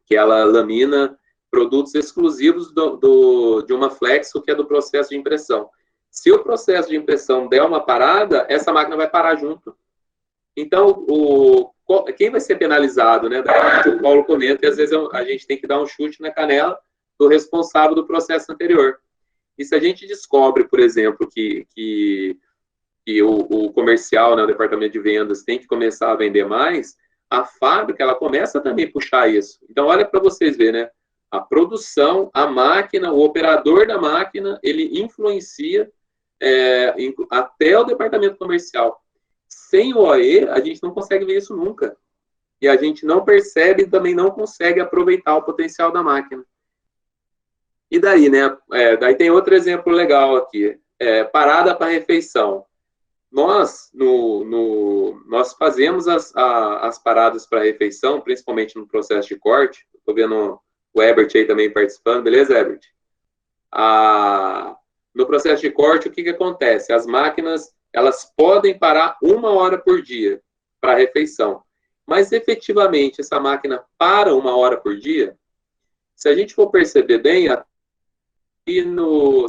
que ela lamina produtos exclusivos de uma Flexo, que é do processo de impressão. Se o processo de impressão der uma parada, essa máquina vai parar junto. Então, quem vai ser penalizado, né? O Paulo comenta, e às vezes a gente tem que dar um chute na canela do responsável do processo anterior. E se a gente descobre, por exemplo, que o comercial, né, o departamento de vendas, tem que começar a vender mais, a fábrica, ela começa também a puxar isso. Então, olha para vocês verem, né? A produção, a máquina, o operador da máquina, ele influencia até o departamento comercial. Sem o OE, a gente não consegue ver isso nunca. E a gente não percebe e também não consegue aproveitar o potencial da máquina. E daí, né? Daí tem outro exemplo legal aqui. Parada para refeição. Nós fazemos as paradas para refeição, principalmente no processo de corte. Estou vendo o Herbert aí também participando. Beleza, Herbert? No processo de corte, o que acontece? As máquinas, elas podem parar 1 hora por dia para refeição. Mas, efetivamente, essa máquina para 1 hora por dia? Se a gente for perceber bem,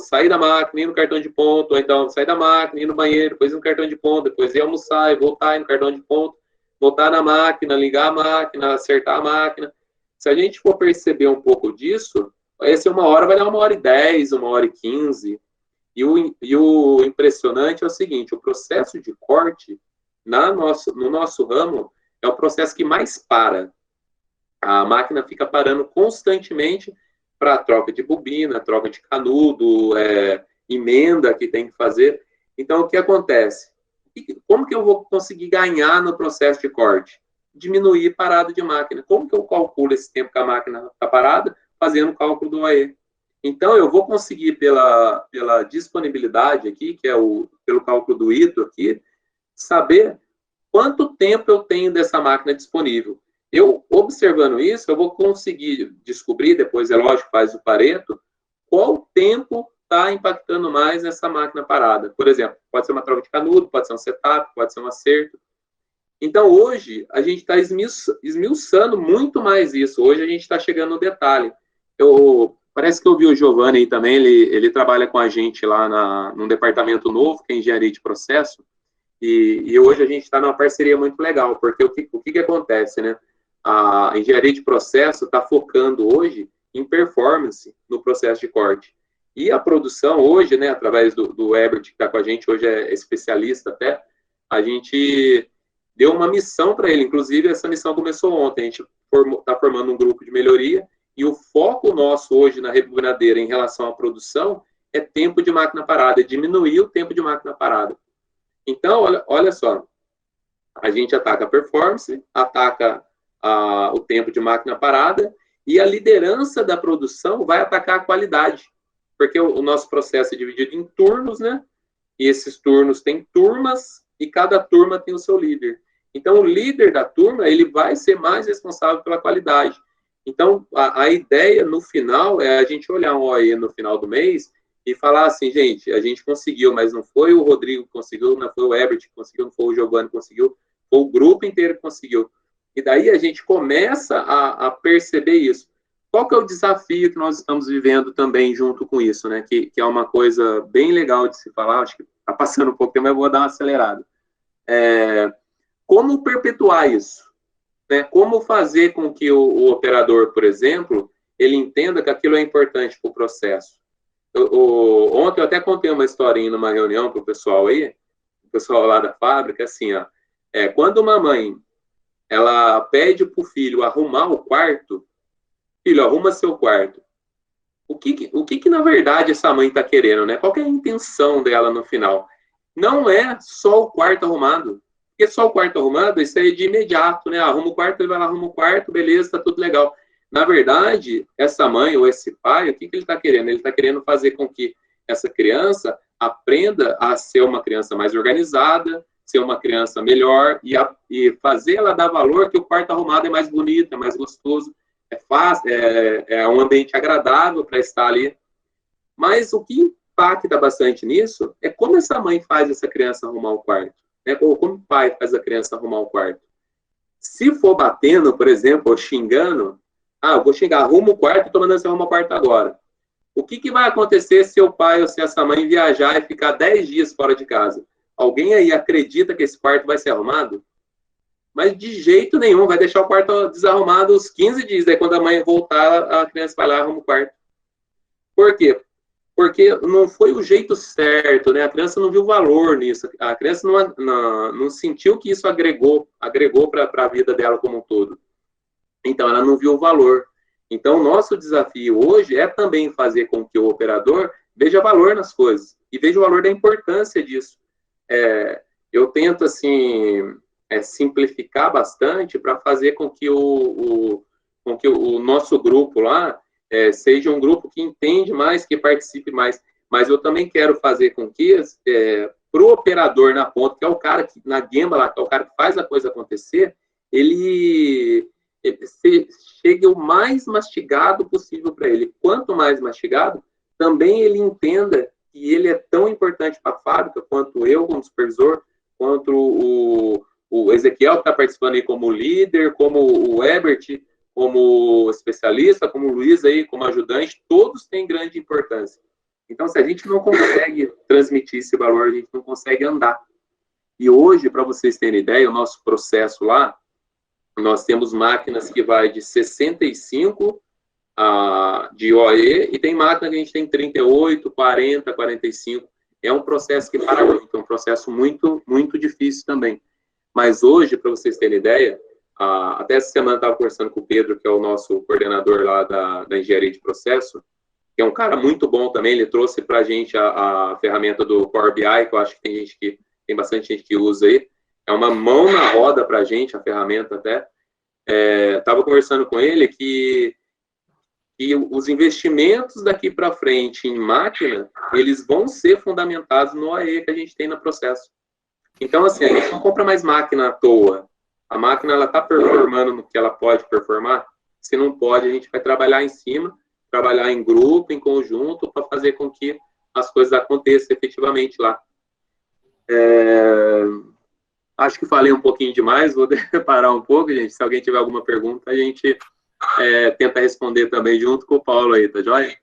sair da máquina, ir no cartão de ponto, ou então sair da máquina, ir no banheiro, depois ir no cartão de ponto, depois ir almoçar e voltar, ir no cartão de ponto, voltar na máquina, ligar a máquina, acertar a máquina. Se a gente for perceber um pouco disso, essa 1 hora vai dar 1h10, 1h15. E o impressionante é o seguinte, o processo de corte, no nosso ramo, é o processo que mais para. A máquina fica parando constantemente para troca de bobina, troca de canudo, emenda que tem que fazer. Então, o que acontece? Como que eu vou conseguir ganhar no processo de corte? Diminuir parada de máquina. Como que eu calculo esse tempo que a máquina está parada? Fazendo o cálculo do OE. Então, eu vou conseguir, pela disponibilidade aqui, que é pelo cálculo do ITO aqui, saber quanto tempo eu tenho dessa máquina disponível. Eu, observando isso, eu vou conseguir descobrir, depois é lógico, faz o Pareto, qual tempo está impactando mais nessa máquina parada. Por exemplo, pode ser uma troca de canudo, pode ser um setup, pode ser um acerto. Então, hoje, a gente está esmiuçando muito mais isso. Hoje, a gente está chegando no detalhe. Parece que eu vi o Giovanni aí também, ele trabalha com a gente lá num departamento novo, que é engenharia de processo, e hoje a gente está numa parceria muito legal, porque o que acontece, né? A engenharia de processo está focando hoje em performance no processo de corte. E a produção hoje, né, através do Herbert, que está com a gente, hoje é especialista até, a gente deu uma missão para ele, inclusive essa missão começou ontem, a gente está formando um grupo de melhoria, e o foco nosso hoje na rebobinadeira em relação à produção é tempo de máquina parada, é diminuir o tempo de máquina parada. Então, olha só, a gente ataca a performance, ataca o tempo de máquina parada, e a liderança da produção vai atacar a qualidade, porque o nosso processo é dividido em turnos, né? E esses turnos têm turmas, e cada turma tem o seu líder. Então, o líder da turma, ele vai ser mais responsável pela qualidade. Então, a ideia, no final, é a gente olhar um OE no final do mês e falar assim, gente, a gente conseguiu, mas não foi o Rodrigo que conseguiu, não foi o Herbert que conseguiu, não foi o Giovanni que conseguiu, foi o grupo inteiro que conseguiu. E daí a gente começa a perceber isso. Qual que é o desafio que nós estamos vivendo também junto com isso, né? Que é uma coisa bem legal de se falar, acho que está passando um pouco tempo, mas eu vou dar uma acelerada. Como perpetuar isso? Né? Como fazer com que o operador, por exemplo, ele entenda que aquilo é importante para o processo? Ontem eu até contei uma historinha numa reunião para o pessoal aí, o pessoal lá da fábrica, assim, ó, quando uma mãe ela pede para o filho arrumar o quarto, filho, arruma seu quarto. O que na verdade essa mãe está querendo, né? Qual que é a intenção dela no final? Não é só o quarto arrumado. Porque só o quarto arrumado, isso aí é de imediato, né? Arruma o quarto, ele vai lá, arruma o quarto, beleza, tá tudo legal. Na verdade, essa mãe ou esse pai, o que ele está querendo? Ele está querendo fazer com que essa criança aprenda a ser uma criança mais organizada, ser uma criança melhor e fazer ela dar valor que o quarto arrumado é mais bonito, é mais gostoso, é fácil, é um ambiente agradável para estar ali. Mas o que impacta bastante nisso é como essa mãe faz essa criança arrumar o quarto. Né? Ou como o pai faz a criança arrumar o quarto. Se for batendo, por exemplo, ou xingando, eu vou xingar, arruma o quarto, estou mandando você arrumar o quarto agora. O que vai acontecer se o pai ou se essa mãe viajar e ficar 10 dias fora de casa? Alguém aí acredita que esse quarto vai ser arrumado? Mas de jeito nenhum, vai deixar o quarto desarrumado uns 15 dias, daí quando a mãe voltar, a criança vai lá e arruma o quarto. Por quê? Porque não foi o jeito certo, né? A criança não viu valor nisso. A criança não sentiu que isso agregou para a vida dela como um todo. Então, ela não viu o valor. Então, o nosso desafio hoje é também fazer com que o operador veja valor nas coisas e veja o valor da importância disso. Eu tento, assim, simplificar bastante para fazer com que o nosso grupo lá seja um grupo que entende mais, que participe mais. Mas eu também quero fazer com que para o operador na ponta, que é o cara que, na Gemba lá, que é o cara que faz a coisa acontecer, ele chegue o mais mastigado possível para ele. Quanto mais mastigado, também ele entenda que ele é tão importante para a fábrica, quanto eu como supervisor, quanto o Ezequiel, que está participando aí como líder, como o Herbert, como especialista, como o Luiz aí, como ajudante, todos têm grande importância. Então, se a gente não consegue transmitir esse valor, a gente não consegue andar. E hoje, para vocês terem ideia, o nosso processo lá, nós temos máquinas que vai de 65 de OE, e tem máquina que a gente tem 38, 40, 45. É um processo que para muito, é um processo muito, muito difícil também. Mas hoje, para vocês terem ideia, até essa semana eu estava conversando com o Pedro, que é o nosso coordenador lá da engenharia de processo, que é um cara muito bom também. Ele trouxe para a gente a ferramenta do Power BI, que eu acho que tem bastante gente que usa aí. É uma mão na roda para a gente, a ferramenta até. Estava conversando com ele que os investimentos daqui para frente em máquina, eles vão ser fundamentados no OE que a gente tem no processo. Então, assim, a gente não compra mais máquina à toa. A máquina, ela está performando no que ela pode performar? Se não pode, a gente vai trabalhar em cima, trabalhar em grupo, em conjunto, para fazer com que as coisas aconteçam efetivamente lá. Acho que falei um pouquinho demais, vou parar um pouco, gente. Se alguém tiver alguma pergunta, a gente tenta responder também junto com o Paulo aí, tá joia?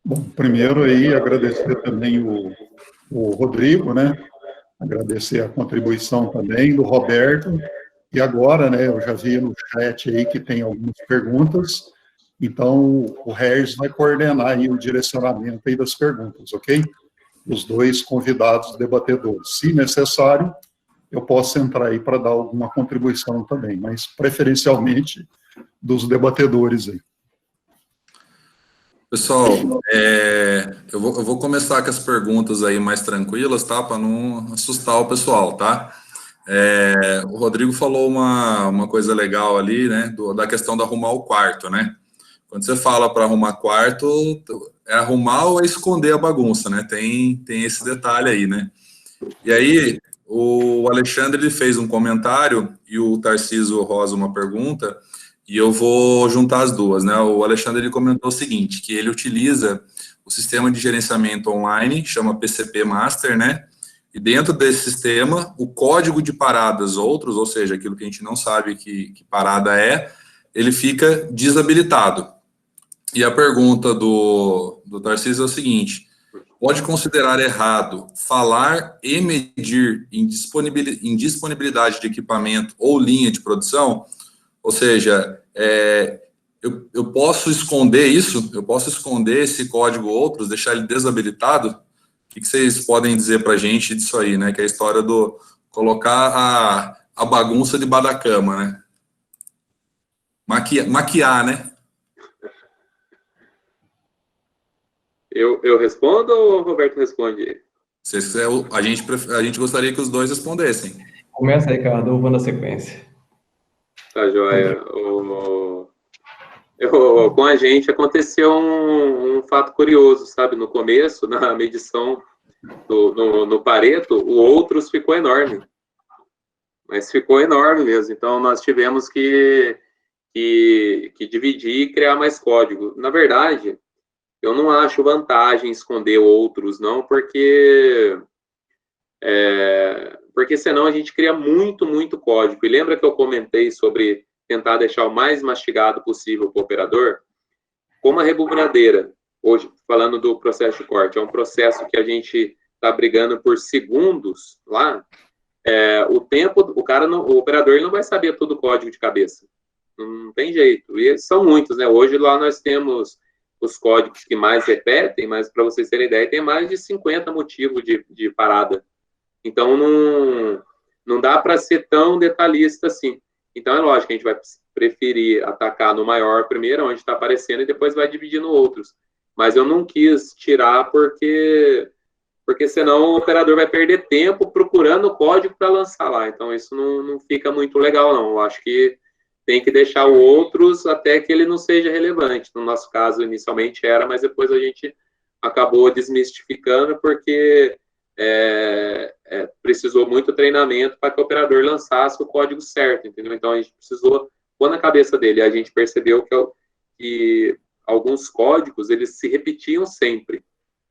Bom, primeiro aí agradecer também o Rodrigo, né? Agradecer a contribuição também do Roberto. E agora, né, eu já vi no chat aí que tem algumas perguntas, então o Regis vai coordenar aí o direcionamento aí das perguntas, ok? Os dois convidados debatedores. Se necessário, eu posso entrar aí para dar alguma contribuição também, mas preferencialmente dos debatedores aí. Pessoal, eu vou começar com as perguntas aí mais tranquilas, tá? Para não assustar o pessoal, tá? O Rodrigo falou uma coisa legal ali, né? Da questão de arrumar o quarto, né? Quando você fala para arrumar quarto, é arrumar ou é esconder a bagunça, né? Tem esse detalhe aí, né? E aí, o Alexandre ele fez um comentário e o Tarcísio Rosa uma pergunta, e eu vou juntar as duas, né? O Alexandre ele comentou o seguinte, que ele utiliza o sistema de gerenciamento online, chama PCP Master, né? E dentro desse sistema, o código de paradas outros, ou seja, aquilo que a gente não sabe que parada é, ele fica desabilitado. E a pergunta do Tarcísio é o seguinte, pode considerar errado falar e medir em disponibilidade de equipamento ou linha de produção? Ou seja, eu posso esconder isso? Eu posso esconder esse código outros, deixar ele desabilitado? O que vocês podem dizer para a gente disso aí, né? Que é a história do colocar a bagunça debaixo da cama, né? Maquiar, né? Eu respondo ou o Roberto responde? A gente gostaria que os dois respondessem. Começa aí, Ricardo, eu vou na sequência. Tá, joia. Com a gente aconteceu um fato curioso, sabe? No começo, na medição no Pareto, o outros ficou enorme. Mas ficou enorme mesmo. Então, nós tivemos que dividir e criar mais código. Na verdade, eu não acho vantagem esconder outros, não, porque senão a gente cria muito código. E lembra que eu comentei sobre tentar deixar o mais mastigado possível para o operador? Como a rebobinadeira, hoje, falando do processo de corte, é um processo que a gente está brigando por segundos lá, o operador ele não vai saber todo o código de cabeça. Não tem jeito. E são muitos, né? Hoje lá nós temos os códigos que mais repetem, mas para vocês terem ideia, tem mais de 50 motivos de parada. Então, não dá para ser tão detalhista assim. Então, é lógico que a gente vai preferir atacar no maior primeiro, onde está aparecendo, e depois vai dividindo outros. Mas eu não quis tirar porque senão o operador vai perder tempo procurando o código para lançar lá. Então, isso não fica muito legal, não. Eu acho que tem que deixar o outros até que ele não seja relevante. No nosso caso, inicialmente era, mas depois a gente acabou desmistificando porque precisou muito treinamento para que o operador lançasse o código certo, entendeu? Então, a gente precisou pôr na cabeça dele. A gente percebeu que alguns códigos, eles se repetiam sempre.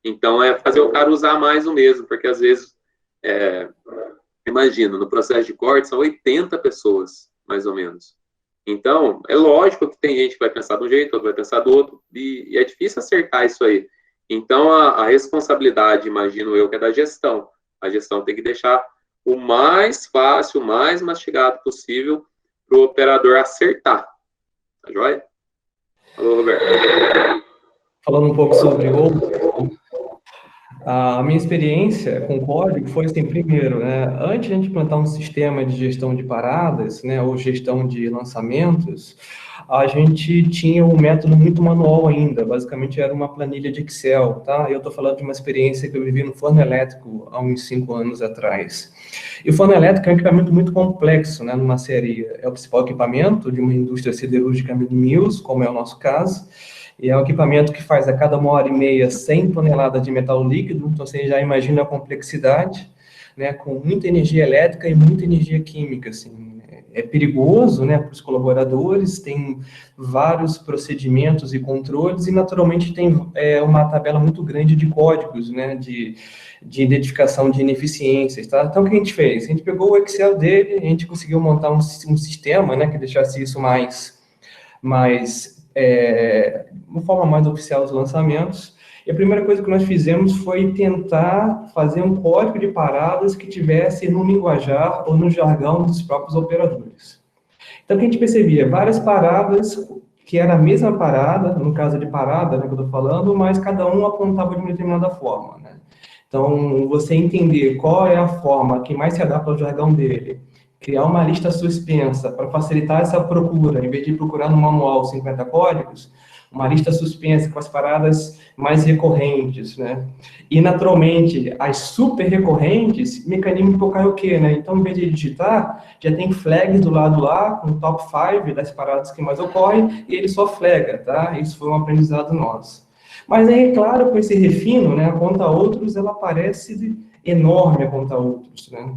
Então, fazer o cara usar mais o mesmo, porque às vezes, imagina, no processo de corte são 80 pessoas, mais ou menos. Então, é lógico que tem gente que vai pensar de um jeito, outro vai pensar do outro, e é difícil acertar isso aí. Então, a responsabilidade, imagino eu, que é da gestão. A gestão tem que deixar o mais fácil, o mais mastigado possível para o operador acertar. Tá joia? Alô, Roberto. Falando um pouco sobre a minha experiência com código foi assim, primeiro, né, antes de a gente implantar um sistema de gestão de paradas, né, ou gestão de lançamentos, a gente tinha um método muito manual ainda, basicamente era uma planilha de Excel, tá? Eu estou falando de uma experiência que eu vivi no forno elétrico há uns 5 anos atrás. E o forno elétrico é um equipamento muito complexo, né, numa série, é o principal equipamento de uma indústria siderúrgica mini mills, como é o nosso caso, e é um equipamento que faz a cada 1h30 100 toneladas de metal líquido, então você já imagina a complexidade, né, com muita energia elétrica e muita energia química, assim. perigoso, né, para os colaboradores, tem vários procedimentos e controles, e naturalmente tem uma tabela muito grande de códigos, né, de identificação de ineficiências, tá? Então, o que a gente fez? A gente pegou o Excel dele, a gente conseguiu montar um sistema, né, que deixasse isso uma forma mais oficial dos lançamentos. E a primeira coisa que nós fizemos foi tentar fazer um código de paradas que tivesse no linguajar ou no jargão dos próprios operadores. Então, o que a gente percebia? Várias paradas que era a mesma parada, no caso de parada, né, que eu estou falando, mas cada um apontava de uma determinada forma, né? Então, você entender qual é a forma que mais se adapta ao jargão dele, criar uma lista suspensa para facilitar essa procura, em vez de procurar no manual 50 códigos, uma lista suspensa com as paradas mais recorrentes, né? E, naturalmente, as super recorrentes, mecanismo de karaokê, né? Então, em vez de digitar, já tem flags do lado lá, com o top 5 das paradas que mais ocorrem, e ele só flaga, tá? Isso foi um aprendizado nosso. Mas aí, é claro, com esse refino, né, a conta outros, ela parece enorme, a conta outros, né?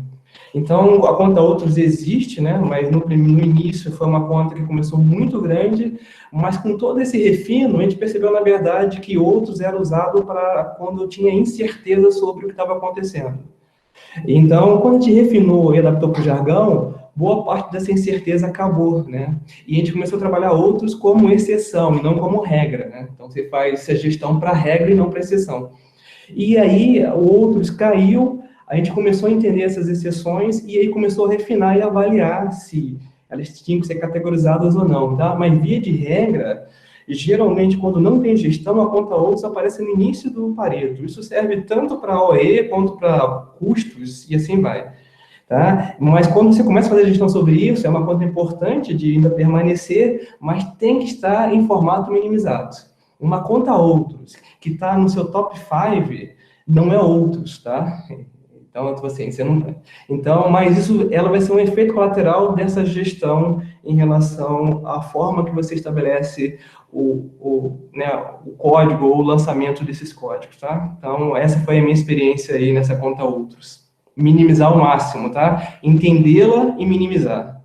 Então, a conta outros existe, né, mas no início foi uma conta que começou muito grande, mas com todo esse refino, a gente percebeu, na verdade, que outros era usado para quando eu tinha incerteza sobre o que estava acontecendo. Então, quando a gente refinou e adaptou para o jargão, boa parte dessa incerteza acabou, né? E a gente começou a trabalhar outros como exceção e não como regra, né? Então, você faz essa gestão para regra e não para exceção. E aí, o outros caiu, a gente começou a entender essas exceções e aí começou a refinar e avaliar se elas tinham que ser categorizadas ou não, tá? Mas, via de regra, geralmente, quando não tem gestão, a conta outros aparece no início do Pareto. Isso serve tanto para OE quanto para custos e assim vai. Tá? Mas quando você começa a fazer gestão sobre isso, é uma conta importante de ainda permanecer, mas tem que estar em formato minimizado. Uma conta outros, que está no seu top 5, não é outros, tá? Então, assim, você não... Então, mas isso, ela vai ser um efeito colateral dessa gestão em relação à forma que você estabelece o código ou o lançamento desses códigos, tá? Então, essa foi a minha experiência aí nessa conta outros. Minimizar ao máximo, tá? Entendê-la e minimizar.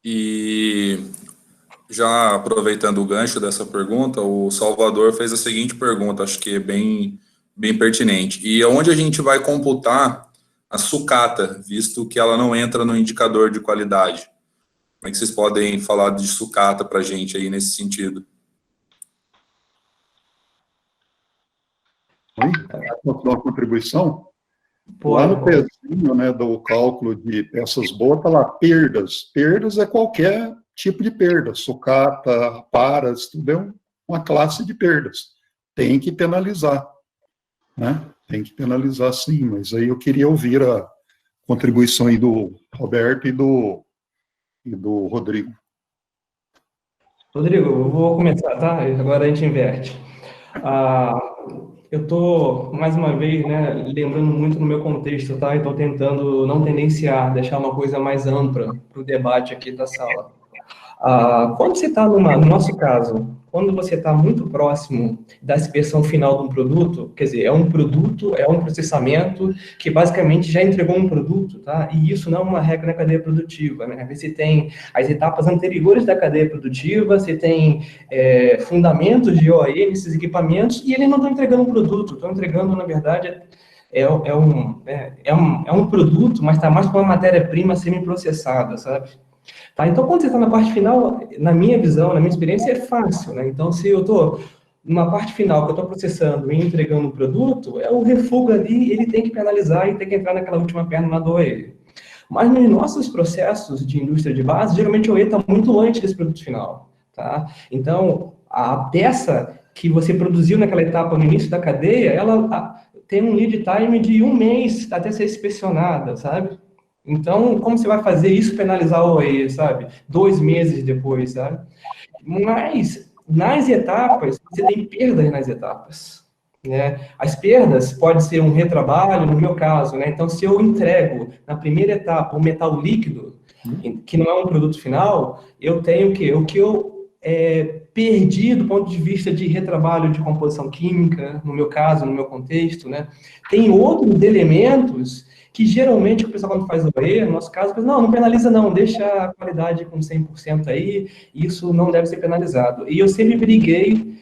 E já aproveitando o gancho dessa pergunta, o Salvador fez a seguinte pergunta, acho que é bem pertinente. E onde a gente vai computar a sucata, visto que ela não entra no indicador de qualidade? Como é que vocês podem falar de sucata para a gente aí nesse sentido? Oi? Posso dar uma contribuição? Pode, Lá no pezinho, né, do cálculo de peças boas, está lá perdas. Perdas é qualquer tipo de perda. Sucata, paras, tudo é uma classe de perdas. Tem que penalizar, né? Tem que penalizar, sim. Mas aí eu queria ouvir a contribuição aí do Roberto e do Rodrigo. Rodrigo, eu vou começar, tá? Agora a gente inverte. Eu estou, mais uma vez, né, lembrando muito no meu contexto, tá? E estou tentando não tendenciar, deixar uma coisa mais ampla para o debate aqui da sala. Quando você está no nosso caso, quando você está muito próximo da expressão final de um produto, quer dizer, é um produto, é um processamento que basicamente já entregou um produto, tá? E isso não é uma regra na cadeia produtiva, né? Você tem as etapas anteriores da cadeia produtiva, você tem fundamentos de OE nesses equipamentos e eles não estão entregando um produto, estão entregando, na verdade, é um produto, mas está mais para uma matéria-prima semi-processada, sabe? Tá, então, quando você está na parte final, na minha visão, na minha experiência, é fácil, né? Então, se eu estou numa parte final que eu estou processando e entregando o produto, o refugo ali, ele tem que penalizar e tem que entrar naquela última perna do OE. Mas nos nossos processos de indústria de base, geralmente o OE está muito antes desse produto final, tá? Então, a peça que você produziu naquela etapa no início da cadeia, ela tem um lead time de 1 mês até ser inspecionada, sabe? Então, como você vai fazer isso penalizar o OE, sabe? 2 meses depois, sabe? Mas, nas etapas, você tem perdas nas etapas, né? As perdas podem ser um retrabalho, no meu caso, né? Então, se eu entrego, na primeira etapa, um metal líquido, que não é um produto final, eu tenho o quê? O que eu perdi do ponto de vista de retrabalho de composição química, no meu caso, no meu contexto, né? Tem outros elementos que geralmente o pessoal quando faz o OE, no nosso caso, não penaliza não, deixa a qualidade com 100% aí, isso não deve ser penalizado. E eu sempre briguei,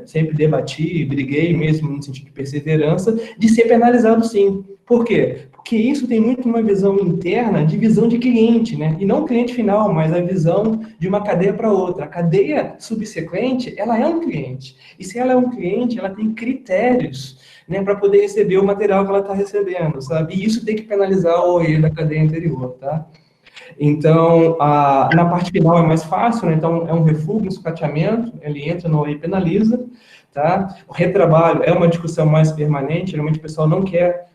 sempre debati, briguei mesmo no sentido de perseverança, de ser penalizado sim. Por quê? Porque isso tem muito uma visão interna de visão de cliente, né? E não o cliente final, mas a visão de uma cadeia para outra. A cadeia subsequente, ela é um cliente. E se ela é um cliente, ela tem critérios, né, para poder receber o material que ela está recebendo, sabe? E isso tem que penalizar o OE da cadeia anterior, tá? Então, na parte final é mais fácil, né? Então, é um refúgio, um sucateamento, ele entra no OE e penaliza, tá? O retrabalho é uma discussão mais permanente, geralmente o pessoal não quer...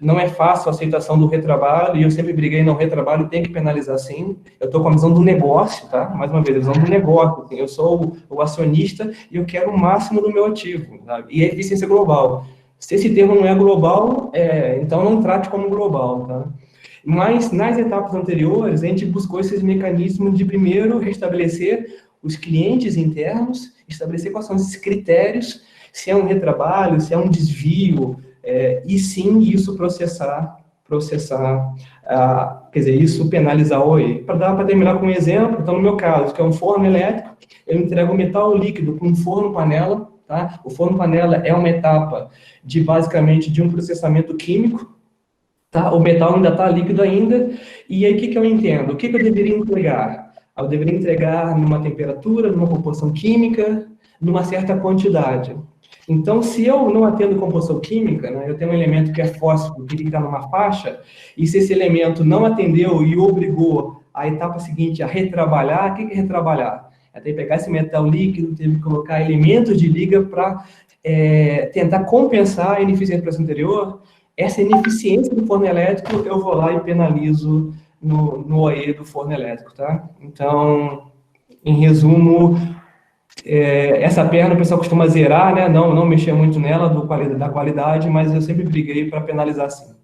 não é fácil a aceitação do retrabalho, e eu sempre briguei, não, retrabalho tem que penalizar sim. Eu estou com a visão do negócio, tá? Mais uma vez, a visão do negócio. Assim, eu sou o acionista e eu quero o máximo do meu ativo, sabe? E a eficiência global. Se esse termo não é global, então não trate como global, tá? Mas nas etapas anteriores, a gente buscou esses mecanismos de, primeiro, restabelecer os clientes internos, estabelecer quais são esses critérios, se é um retrabalho, se é um desvio, e sim isso processar, quer dizer, isso penalizar o OE. Para terminar com um exemplo, então no meu caso, que é um forno elétrico, eu entrego metal líquido para um forno panela, tá? O forno panela é uma etapa basicamente de um processamento químico, tá? O metal ainda está líquido ainda, e aí o que eu entendo? O que eu deveria entregar? Eu deveria entregar numa temperatura, numa composição química, numa certa quantidade. Então, se eu não atendo composição química, né, eu tenho um elemento que é fósforo, que está numa faixa, e se esse elemento não atendeu e obrigou a etapa seguinte a retrabalhar, o que é retrabalhar? É ter que pegar esse metal líquido, ter que colocar elementos de liga para tentar compensar a ineficiência do processo anterior. Essa ineficiência do forno elétrico, eu vou lá e penalizo no OE do forno elétrico, tá? Então, em resumo... essa perna o pessoal costuma zerar, né? Não mexer muito nela da qualidade, mas eu sempre briguei para penalizar sim.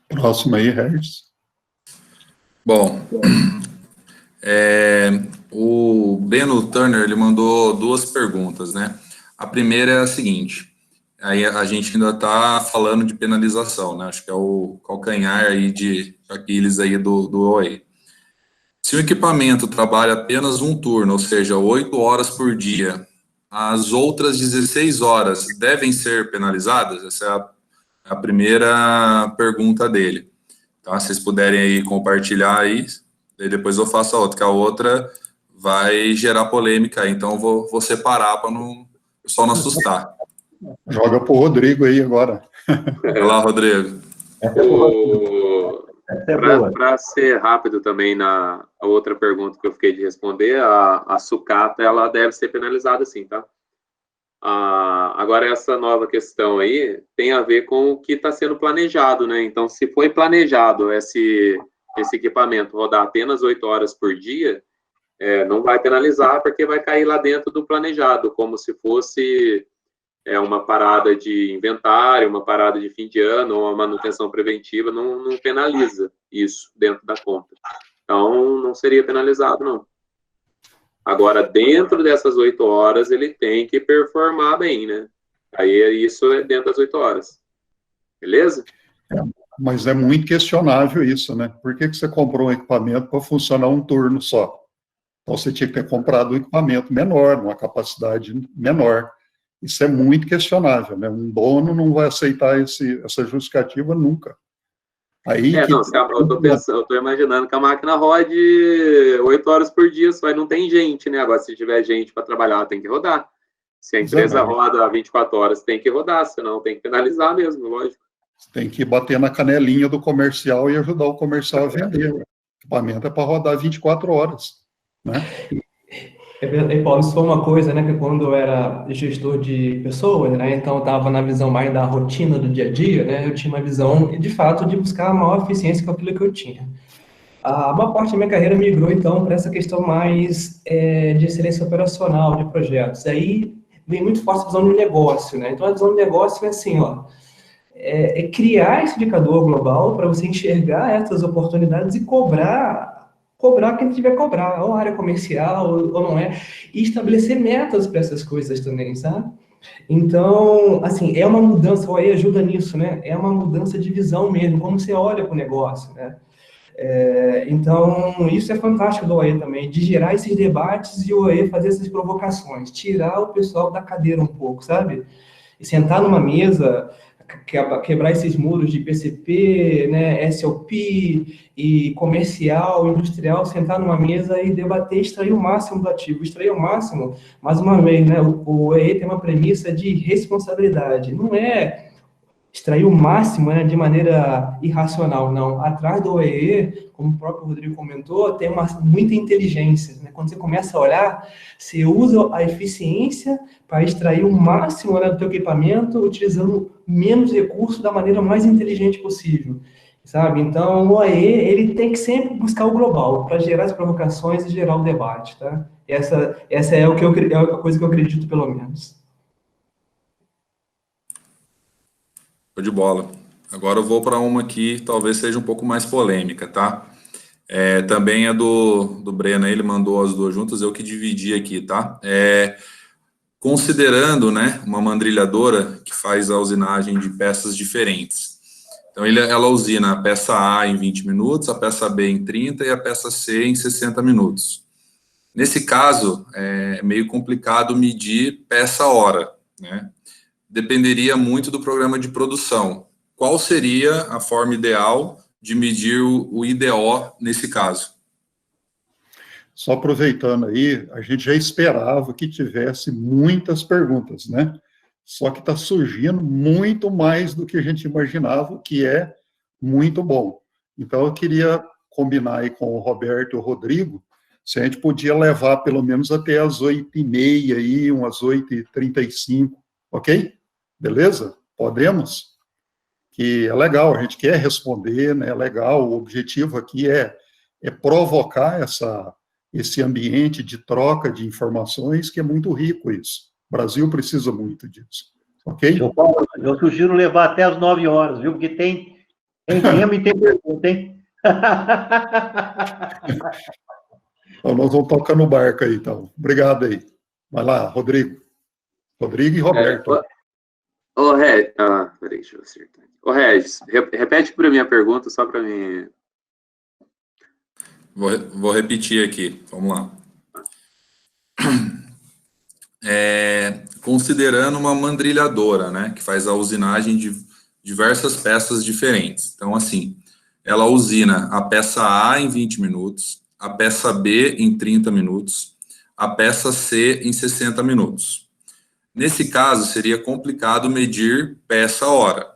Próximo aí, Regis. Bom, o Beno Turner, ele mandou duas perguntas, né? A primeira é a seguinte, aí a gente ainda está falando de penalização, né? Acho que é o calcanhar aí de Aquiles aí do OE. Se o equipamento trabalha apenas um turno, ou seja, 8 horas por dia, as outras 16 horas devem ser penalizadas? Essa é a primeira pergunta dele. Tá? Se vocês puderem aí compartilhar aí, e depois eu faço a outra, que a outra vai gerar polêmica, então eu vou separar para o pessoal não assustar. Joga para o Rodrigo aí agora. Olá, Rodrigo. Para ser rápido também na outra pergunta que eu fiquei de responder, a sucata, ela deve ser penalizada sim, tá? Agora, essa nova questão aí tem a ver com o que está sendo planejado, né? Então, se foi planejado esse equipamento rodar apenas 8 horas por dia, não vai penalizar, porque vai cair lá dentro do planejado, como se fosse uma parada de inventário, uma parada de fim de ano, ou uma manutenção preventiva, não penaliza isso dentro da conta. Então, não seria penalizado, não. Agora, dentro dessas 8 horas, ele tem que performar bem, né? Aí, isso é dentro das 8 horas. Beleza? Mas é muito questionável isso, né? Por que você comprou um equipamento para funcionar um turno só? Então, você tinha que ter comprado um equipamento menor, uma capacidade menor. Isso é muito questionável, né? Um dono não vai aceitar essa justificativa nunca. Aí eu estou imaginando que a máquina rode 8 horas por dia, só não tem gente, né? Agora, se tiver gente para trabalhar, tem que rodar. Se a empresa roda 24 horas, tem que rodar, senão tem que penalizar mesmo, lógico. Tem que bater na canelinha do comercial e ajudar o comercial a vender. O equipamento é para rodar 24 horas, né? E, Paulo, isso foi uma coisa, né, que quando eu era gestor de pessoas, né, então eu estava na visão mais da rotina do dia a dia, né, eu tinha uma visão, de fato, de buscar a maior eficiência com aquilo que eu tinha. A maior parte da minha carreira migrou, então, para essa questão mais de excelência operacional, de projetos. Aí vem muito forte a visão do negócio, né, então a visão do negócio é assim, ó, criar esse indicador global para você enxergar essas oportunidades e cobrar cobrar quem tiver que cobrar, ou área comercial, ou não é, e estabelecer metas para essas coisas também, sabe? Então, assim, é uma mudança, o OE ajuda nisso, né? É uma mudança de visão mesmo, como você olha para o negócio, né? Então, isso é fantástico do OE também, de gerar esses debates e o OE fazer essas provocações, tirar o pessoal da cadeira um pouco, sabe? E sentar numa mesa, quebrar esses muros de PCP, né, SLP e comercial, industrial, sentar numa mesa e debater, extrair o máximo do ativo, extrair o máximo, mais uma vez, né, o EE tem uma premissa de responsabilidade, não é extrair o máximo, né, de maneira irracional, não. Atrás do OEE, como o próprio Rodrigo comentou, tem muita inteligência, né? Quando você começa a olhar, você usa a eficiência para extrair o máximo, né, do teu equipamento, utilizando menos recursos da maneira mais inteligente possível, sabe? Então, o OEE, ele tem que sempre buscar o global, para gerar as provocações e gerar o debate, tá? Essa é a coisa que eu acredito, pelo menos. De bola. Agora eu vou para uma que talvez seja um pouco mais polêmica, tá? Também é do Breno, ele mandou as duas juntas, eu que dividi aqui, tá? Considerando, né, uma mandrilhadora que faz a usinagem de peças diferentes. Então, ela usina a peça A em 20 minutos, a peça B em 30 e a peça C em 60 minutos. Nesse caso, é meio complicado medir peça-hora, né? Dependeria muito do programa de produção. Qual seria a forma ideal de medir o IDO nesse caso? Só aproveitando aí, a gente já esperava que tivesse muitas perguntas, né? Só que está surgindo muito mais do que a gente imaginava, o que é muito bom. Então, eu queria combinar aí com o Roberto e o Rodrigo, se a gente podia levar pelo menos até as 8h30, aí, umas 8h35, ok? Beleza? Podemos? Que é legal, a gente quer responder, né? É legal, o objetivo aqui é provocar esse ambiente de troca de informações, que é muito rico isso. O Brasil precisa muito disso, ok? Eu sugiro levar até as 9 horas, viu? Porque tem tema e tem pergunta, hein? Então, nós vamos tocar no barco aí, então. Obrigado aí. Vai lá, Rodrigo. Rodrigo e Roberto. Ô, Regis, peraí, deixa eu acertar. Ô, Regis, repete para mim a pergunta, só para mim. Vou repetir aqui, vamos lá. Considerando uma mandrilhadora, né, que faz a usinagem de diversas peças diferentes. Então, assim, ela usina a peça A em 20 minutos, a peça B em 30 minutos, a peça C em 60 minutos. Nesse caso, seria complicado medir peça-hora.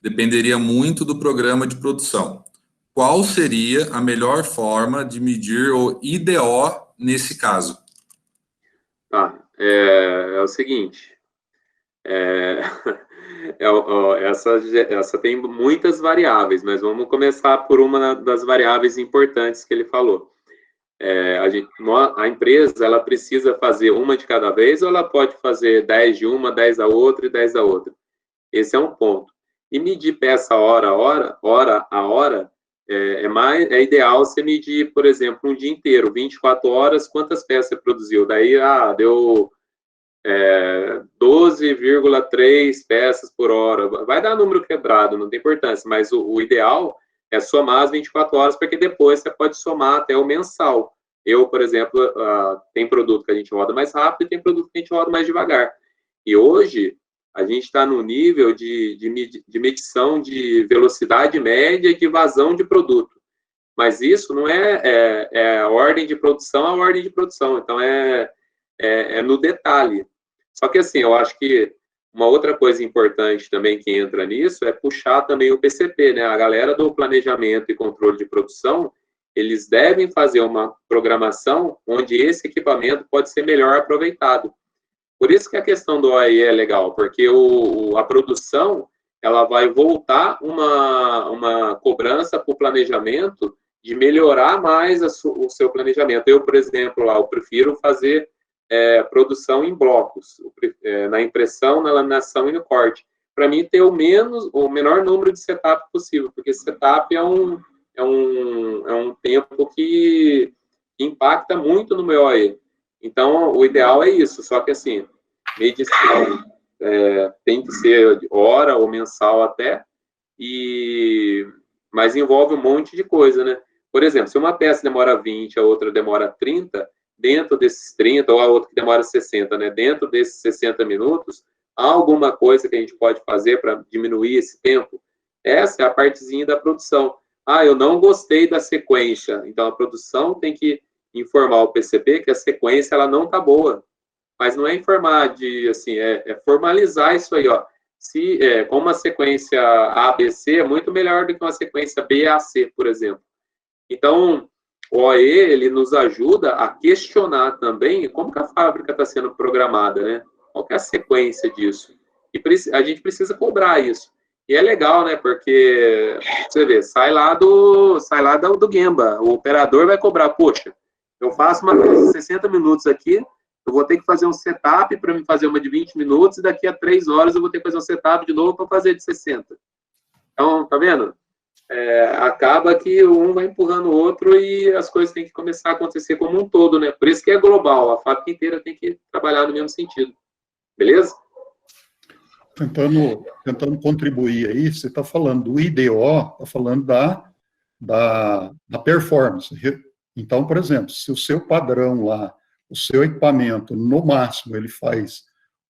Dependeria muito do programa de produção. Qual seria a melhor forma de medir o IDO nesse caso? É o seguinte, essa tem muitas variáveis, mas vamos começar por uma das variáveis importantes que ele falou. A empresa, ela precisa fazer uma de cada vez, ou ela pode fazer 10 de uma, 10 da outra e 10 da outra? Esse é um ponto. E medir peça hora a hora, é ideal você medir, por exemplo, um dia inteiro, 24 horas, quantas peças você produziu? Daí, deu 12,3 peças por hora. Vai dar número quebrado, não tem importância, mas o ideal é somar as 24 horas, porque depois você pode somar até o mensal. Eu, por exemplo, tem produto que a gente roda mais rápido e tem produto que a gente roda mais devagar. E hoje, a gente está no nível de medição de velocidade média e de vazão de produto. Mas isso não é a ordem de produção, a ordem de produção. Então, é no detalhe. Só que, assim, eu acho que uma outra coisa importante também que entra nisso é puxar também o PCP, né? A galera do planejamento e controle de produção, eles devem fazer uma programação onde esse equipamento pode ser melhor aproveitado. Por isso que a questão do OEE é legal, porque a produção, ela vai voltar uma cobrança para o planejamento de melhorar mais o seu planejamento. Eu, por exemplo, eu prefiro fazer produção em blocos, na impressão, na laminação e no corte, para mim ter o menor número de setup possível, porque setup é um tempo que impacta muito no meu OE. Então, o ideal é isso, só que assim, medição tem que ser hora ou mensal até, mas envolve um monte de coisa, né? Por exemplo, se uma peça demora 20, a outra demora 30, dentro desses 30, ou a outra que demora 60, né? Dentro desses 60 minutos, há alguma coisa que a gente pode fazer para diminuir esse tempo? Essa é a partezinha da produção. Eu não gostei da sequência. Então, a produção tem que informar o PCB que a sequência ela não está boa. Mas não é informar assim, formalizar isso aí, ó. Como uma sequência ABC é muito melhor do que uma sequência BAC, por exemplo. Então, o OE, ele nos ajuda a questionar também como que a fábrica está sendo programada, né? Qual que é a sequência disso? E a gente precisa cobrar isso. E é legal, né? Porque, você vê, sai lá do Gemba. O operador vai cobrar, poxa, eu faço uma coisa de 60 minutos aqui, eu vou ter que fazer um setup para me fazer uma de 20 minutos, e daqui a 3 horas eu vou ter que fazer um setup de novo para fazer de 60. Então, tá vendo? Acaba que um vai empurrando o outro e as coisas têm que começar a acontecer como um todo, né? Por isso que é global, a fábrica inteira tem que trabalhar no mesmo sentido. Beleza? Tentando contribuir aí, você está falando do IDO, está falando da performance. Então, por exemplo, se o seu padrão lá, o seu equipamento, no máximo, ele faz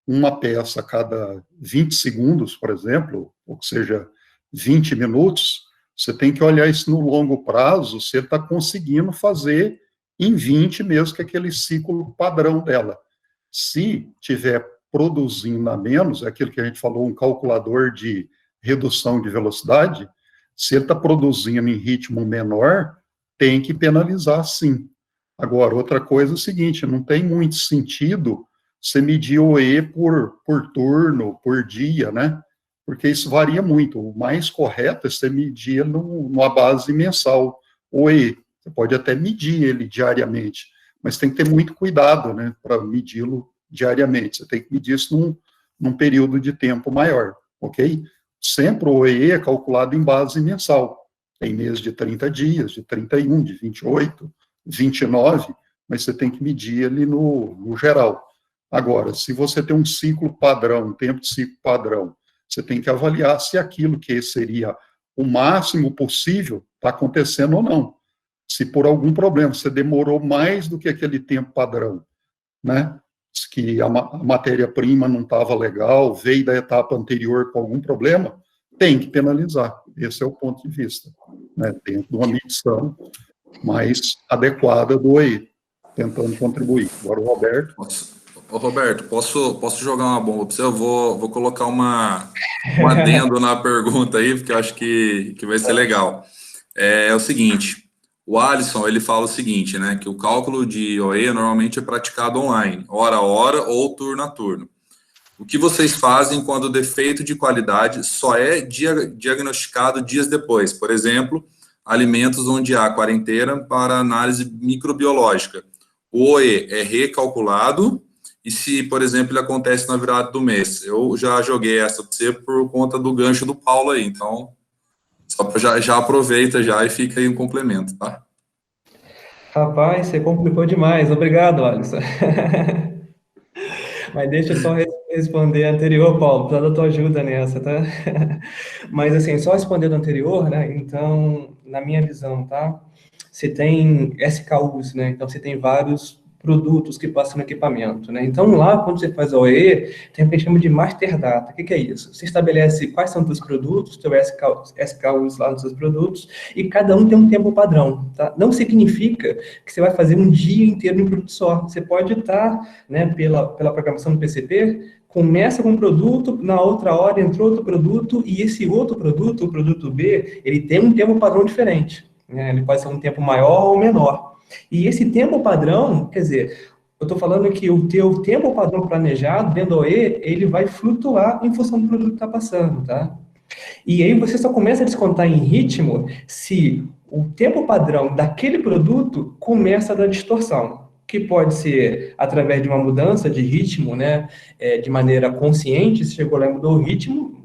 uma peça a cada 20 segundos, por exemplo, ou seja, 20 minutos, você tem que olhar isso no longo prazo, se ele está conseguindo fazer em 20 mesmo, que é aquele ciclo padrão dela. Se tiver produzindo a menos, é aquilo que a gente falou, um calculador de redução de velocidade, se ele está produzindo em ritmo menor, tem que penalizar sim. Agora, outra coisa é o seguinte, não tem muito sentido você medir o OE por turno, por dia, né? Porque isso varia muito. O mais correto é você medir numa base mensal, o OE. Você pode até medir ele diariamente, mas tem que ter muito cuidado, né, para medi-lo diariamente. Você tem que medir isso num período de tempo maior, ok? Sempre o OE é calculado em base mensal. Tem mês de 30 dias, de 31, de 28, 29, mas você tem que medir ele no geral. Agora, se você tem um ciclo padrão, um tempo de ciclo padrão, você tem que avaliar se aquilo que seria o máximo possível está acontecendo ou não. Se por algum problema você demorou mais do que aquele tempo padrão, né? Que a matéria-prima não estava legal, veio da etapa anterior com algum problema, tem que penalizar. Esse é o ponto de vista, né? Dentro de uma medição mais adequada do OE, tentando contribuir. Agora o Roberto. Ô, Roberto, posso jogar uma bomba para você? Eu vou colocar um adendo na pergunta aí, porque eu acho que vai ser legal. É o seguinte, o Alisson, ele fala o seguinte, né, que o cálculo de OE normalmente é praticado online, hora a hora ou turno a turno. O que vocês fazem quando o defeito de qualidade só é diagnosticado dias depois? Por exemplo, alimentos onde há quarentena para análise microbiológica. O OE é recalculado e se, por exemplo, ele acontece na virada do mês. Eu já joguei essa para você por conta do gancho do Paulo aí, então já aproveita já e fica aí um complemento, tá? Rapaz, você complicou demais. Obrigado, Alisson. Mas deixa eu só responder a anterior, Paulo, precisar da tua ajuda nessa, tá? Mas, assim, só respondendo a anterior, né? Então, na minha visão, tá? Você tem SKUs, né? Então, você tem vários produtos que passam no equipamento, né? Então, lá, quando você faz a OE, tem o que a gente chama de Master Data. O que é isso? Você estabelece quais são os seus produtos, os seus SKUs lá nos seus produtos, e cada um tem um tempo padrão, tá? Não significa que você vai fazer um dia inteiro em produto só. Você pode estar, né, pela programação do PCB, começa com um produto, na outra hora entrou outro produto, e esse outro produto, o produto B, ele tem um tempo padrão diferente, né? Ele pode ser um tempo maior ou menor. E esse tempo padrão, quer dizer, eu estou falando que o teu tempo padrão planejado dentro do OE, ele vai flutuar em função do produto que está passando, tá? E aí você só começa a descontar em ritmo se o tempo padrão daquele produto começa a dar distorção, que pode ser através de uma mudança de ritmo, né, de maneira consciente, se chegou lá e mudou o ritmo,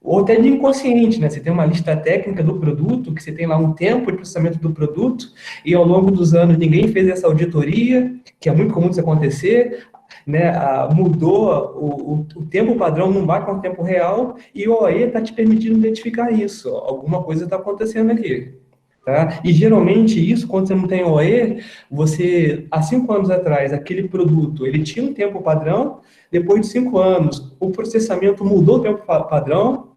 ou até de inconsciente, né? Você tem uma lista técnica do produto, que você tem lá um tempo de processamento do produto, e ao longo dos anos ninguém fez essa auditoria, que é muito comum isso acontecer, né? Mudou o tempo padrão, não bate com o tempo real, e o OE está te permitindo identificar isso. Alguma coisa está acontecendo aqui. Tá? E geralmente isso, quando você não tem OE, você, há 5 anos atrás, aquele produto, ele tinha um tempo padrão, depois de 5 anos, o processamento mudou o tempo padrão,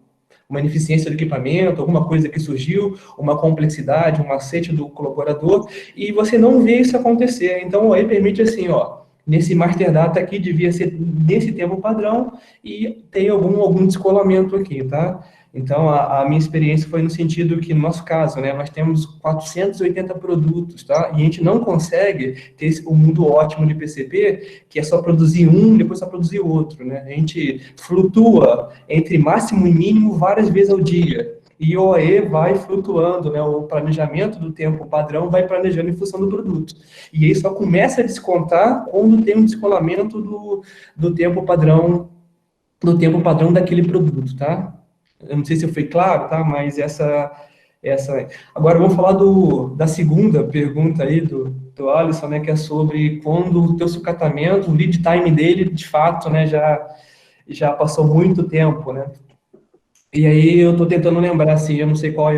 uma ineficiência do equipamento, alguma coisa que surgiu, uma complexidade, um macete do colaborador, e você não vê isso acontecer. Então, o OE permite assim, ó, nesse master data aqui devia ser nesse tempo padrão e tem algum descolamento aqui, tá? Então, a minha experiência foi no sentido que, no nosso caso, né, nós temos 480 produtos, tá? E a gente não consegue ter o mundo ótimo de PCP, que é só produzir um, depois só produzir outro, né? A gente flutua entre máximo e mínimo várias vezes ao dia. E o OE vai flutuando, né? O planejamento do tempo padrão vai planejando em função do produto. E aí só começa a descontar quando tem um descolamento do tempo padrão daquele produto, tá? Eu não sei se eu fui claro, tá? Mas essa. Agora vamos falar da segunda pergunta aí do Alisson, né? Que é sobre quando o teu sucatamento, o lead time dele, de fato, né? Já passou muito tempo, né? E aí eu estou tentando lembrar, assim, eu não sei qual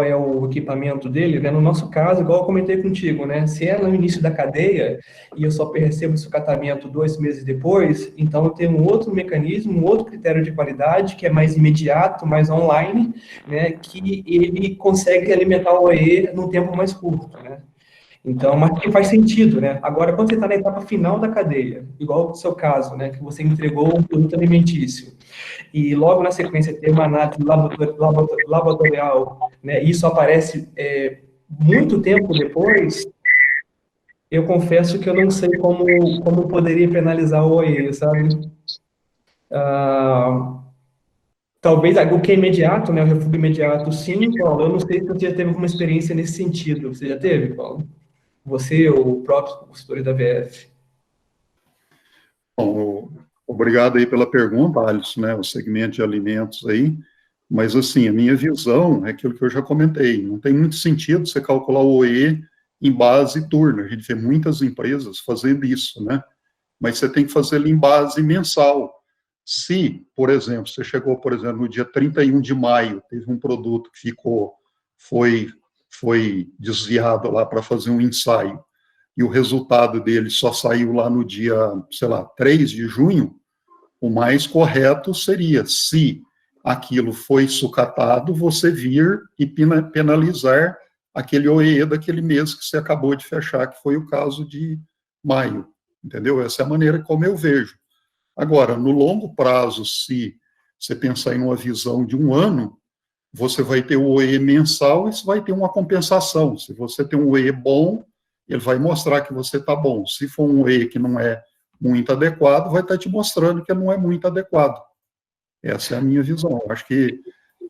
é o equipamento dele, né? No nosso caso, igual eu comentei contigo, né? Se é no início da cadeia e eu só percebo o sucatamento 2 meses depois, então eu tenho um outro mecanismo, um outro critério de qualidade que é mais imediato, mais online, né? Que ele consegue alimentar o OE num tempo mais curto, né? Então, mas que faz sentido, né? Agora, quando você está na etapa final da cadeia, igual no seu caso, né? Que você entregou um produto alimentício, e logo na sequência tem uma análise laboratorial, né, e isso aparece muito tempo depois, eu confesso que eu não sei como poderia penalizar o OE, sabe? Talvez o que é imediato, né, o refúgio imediato, sim, Paulo, eu não sei se você já teve alguma experiência nesse sentido. Você já teve, Paulo? Você ou o próprio consultor da VF? Bom, obrigado aí pela pergunta, Alisson, né, o segmento de alimentos aí, mas assim, a minha visão é aquilo que eu já comentei, não tem muito sentido você calcular o OE em base turno, a gente vê muitas empresas fazendo isso, né, mas você tem que fazer ele em base mensal. Se, por exemplo, você chegou, por exemplo, no dia 31 de maio, teve um produto que foi desviado lá para fazer um ensaio, e o resultado dele só saiu lá no dia, sei lá, 3 de junho, o mais correto seria, se aquilo foi sucatado, você vir e penalizar aquele OE daquele mês que você acabou de fechar, que foi o caso de maio, entendeu? Essa é a maneira como eu vejo. Agora, no longo prazo, se você pensar em uma visão de um ano, você vai ter o OE mensal e isso vai ter uma compensação. Se você tem um OE bom, ele vai mostrar que você está bom. Se for um OE que não é muito adequado, vai estar te mostrando que não é muito adequado. Essa é a minha visão. Acho que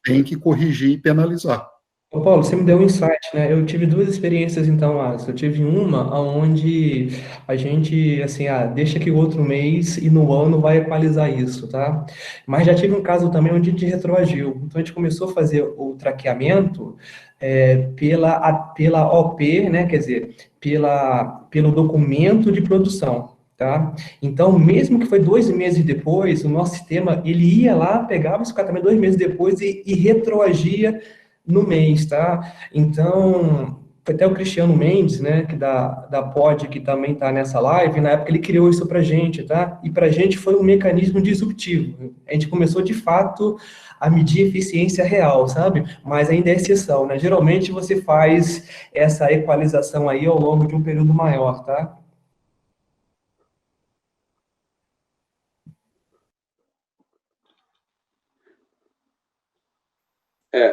tem que corrigir e penalizar. Ô Paulo, você me deu um insight, né? Eu tive 2 experiências, então, Alisson. Eu tive uma onde a gente, assim, deixa que o outro mês e no ano vai equalizar isso, tá? Mas já tive um caso também onde a gente retroagiu. Então, a gente começou a fazer o traqueamento pela OP, né? Quer dizer, pelo documento de produção. Tá? Então, mesmo que foi 2 meses depois, o nosso sistema, ele ia lá, pegava esse tratamento 2 meses depois e retroagia no mês, tá? Então, até o Cristiano Mendes, né, que da Pod, que também está nessa live, na época ele criou isso para a gente, tá? E para a gente foi um mecanismo disruptivo. A gente começou, de fato, a medir eficiência real, sabe? Mas ainda é exceção, né? Geralmente você faz essa equalização aí ao longo de um período maior, tá?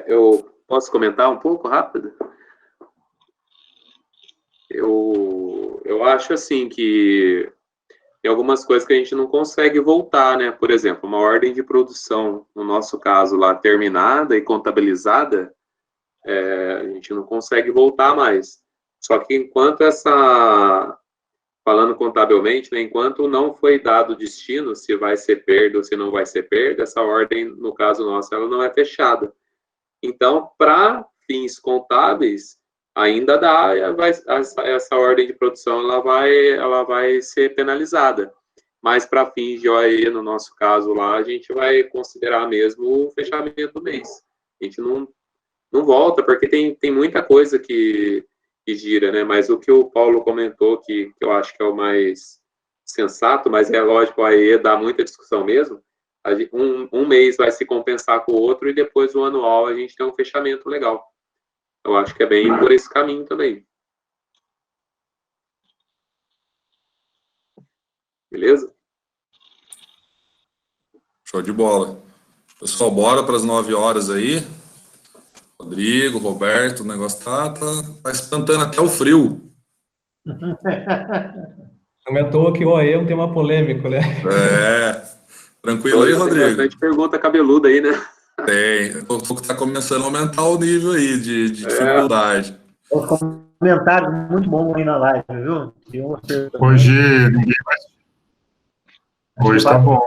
Eu posso comentar um pouco rápido? Eu acho assim que tem algumas coisas que a gente não consegue voltar, né? Por exemplo, uma ordem de produção, no nosso caso lá, terminada e contabilizada, a gente não consegue voltar mais. Só que enquanto falando contabilmente, né, enquanto não foi dado o destino, se vai ser perda ou se não vai ser perda, essa ordem, no caso nosso, ela não é fechada. Então, para fins contábeis, ainda dá, essa ordem de produção ela vai ser penalizada. Mas para fins de OAE, no nosso caso lá, a gente vai considerar mesmo o fechamento do mês. A gente não volta, porque tem muita coisa que gira, né? Mas o que o Paulo comentou, que eu acho que é o mais sensato, mas é lógico, a OAE dá muita discussão mesmo, um mês vai se compensar com o outro e depois o anual a gente tem um fechamento legal. Eu acho que é bem por esse caminho também. Beleza? Show de bola. Pessoal, bora para as 9 horas aí. Rodrigo, Roberto, o negócio tá espantando até o frio. Não é à toa que o OE é um tema polêmico, né? Tranquilo aí, Rodrigo? Tem bastante pergunta cabeluda aí, né? Tem. Tá começando a aumentar o nível aí de dificuldade. Os comentários muito bons aí na live, viu? Hoje ninguém vai assistir. Hoje tá bom.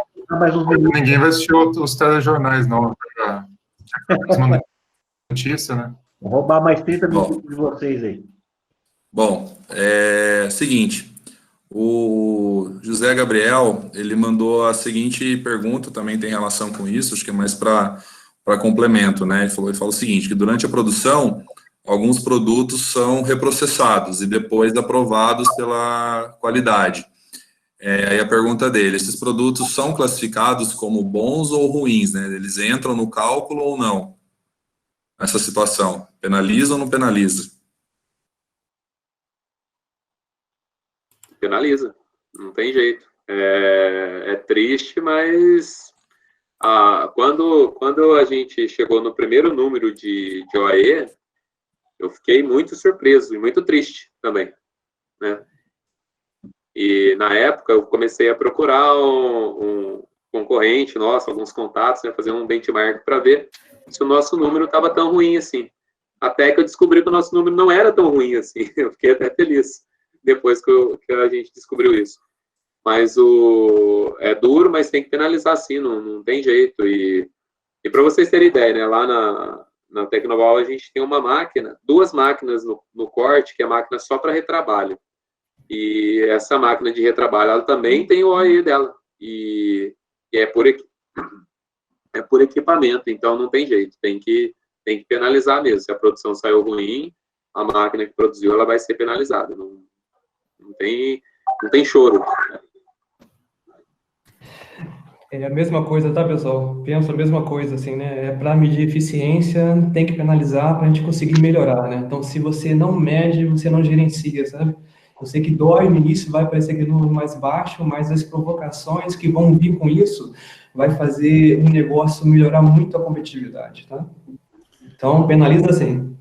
Ninguém vai assistir os telejornais, não. As notícias, né? Vou roubar mais 30 minutos de vocês aí. Bom, seguinte. O José Gabriel, ele mandou a seguinte pergunta, também tem relação com isso, acho que é mais para complemento, né? Ele falou o seguinte, que durante a produção, alguns produtos são reprocessados e depois aprovados pela qualidade. Aí a pergunta dele, esses produtos são classificados como bons ou ruins, né? Eles entram no cálculo ou não? Nessa situação, penaliza ou não penaliza? Penaliza, não tem jeito. É triste, mas quando a gente chegou no primeiro número de OAE, eu fiquei muito surpreso e muito triste também, né? E na época eu comecei a procurar um concorrente nosso, alguns contatos, né, fazer um benchmark para ver se o nosso número estava tão ruim assim. Até que eu descobri que o nosso número não era tão ruim assim. Eu fiquei até feliz depois que a gente descobriu isso. Mas é duro, mas tem que penalizar sim, não tem jeito. E para vocês terem ideia, né, lá na Tecnoval a gente tem uma máquina, 2 máquinas no corte, que é a máquina só para retrabalho. E essa máquina de retrabalho, ela também tem o OAE dela. E é por equipamento, então não tem jeito. Tem que penalizar mesmo. Se a produção saiu ruim, a máquina que produziu, ela vai ser penalizada. Não tem choro. É a mesma coisa, tá, pessoal? Penso a mesma coisa, assim, né? Para medir eficiência, tem que penalizar para a gente conseguir melhorar, né? Então, se você não mede, você não gerencia, sabe? Eu sei que dói no início, vai parecer aquele número mais baixo, mas as provocações que vão vir com isso vai fazer um negócio melhorar muito a competitividade, tá? Então, penaliza sim.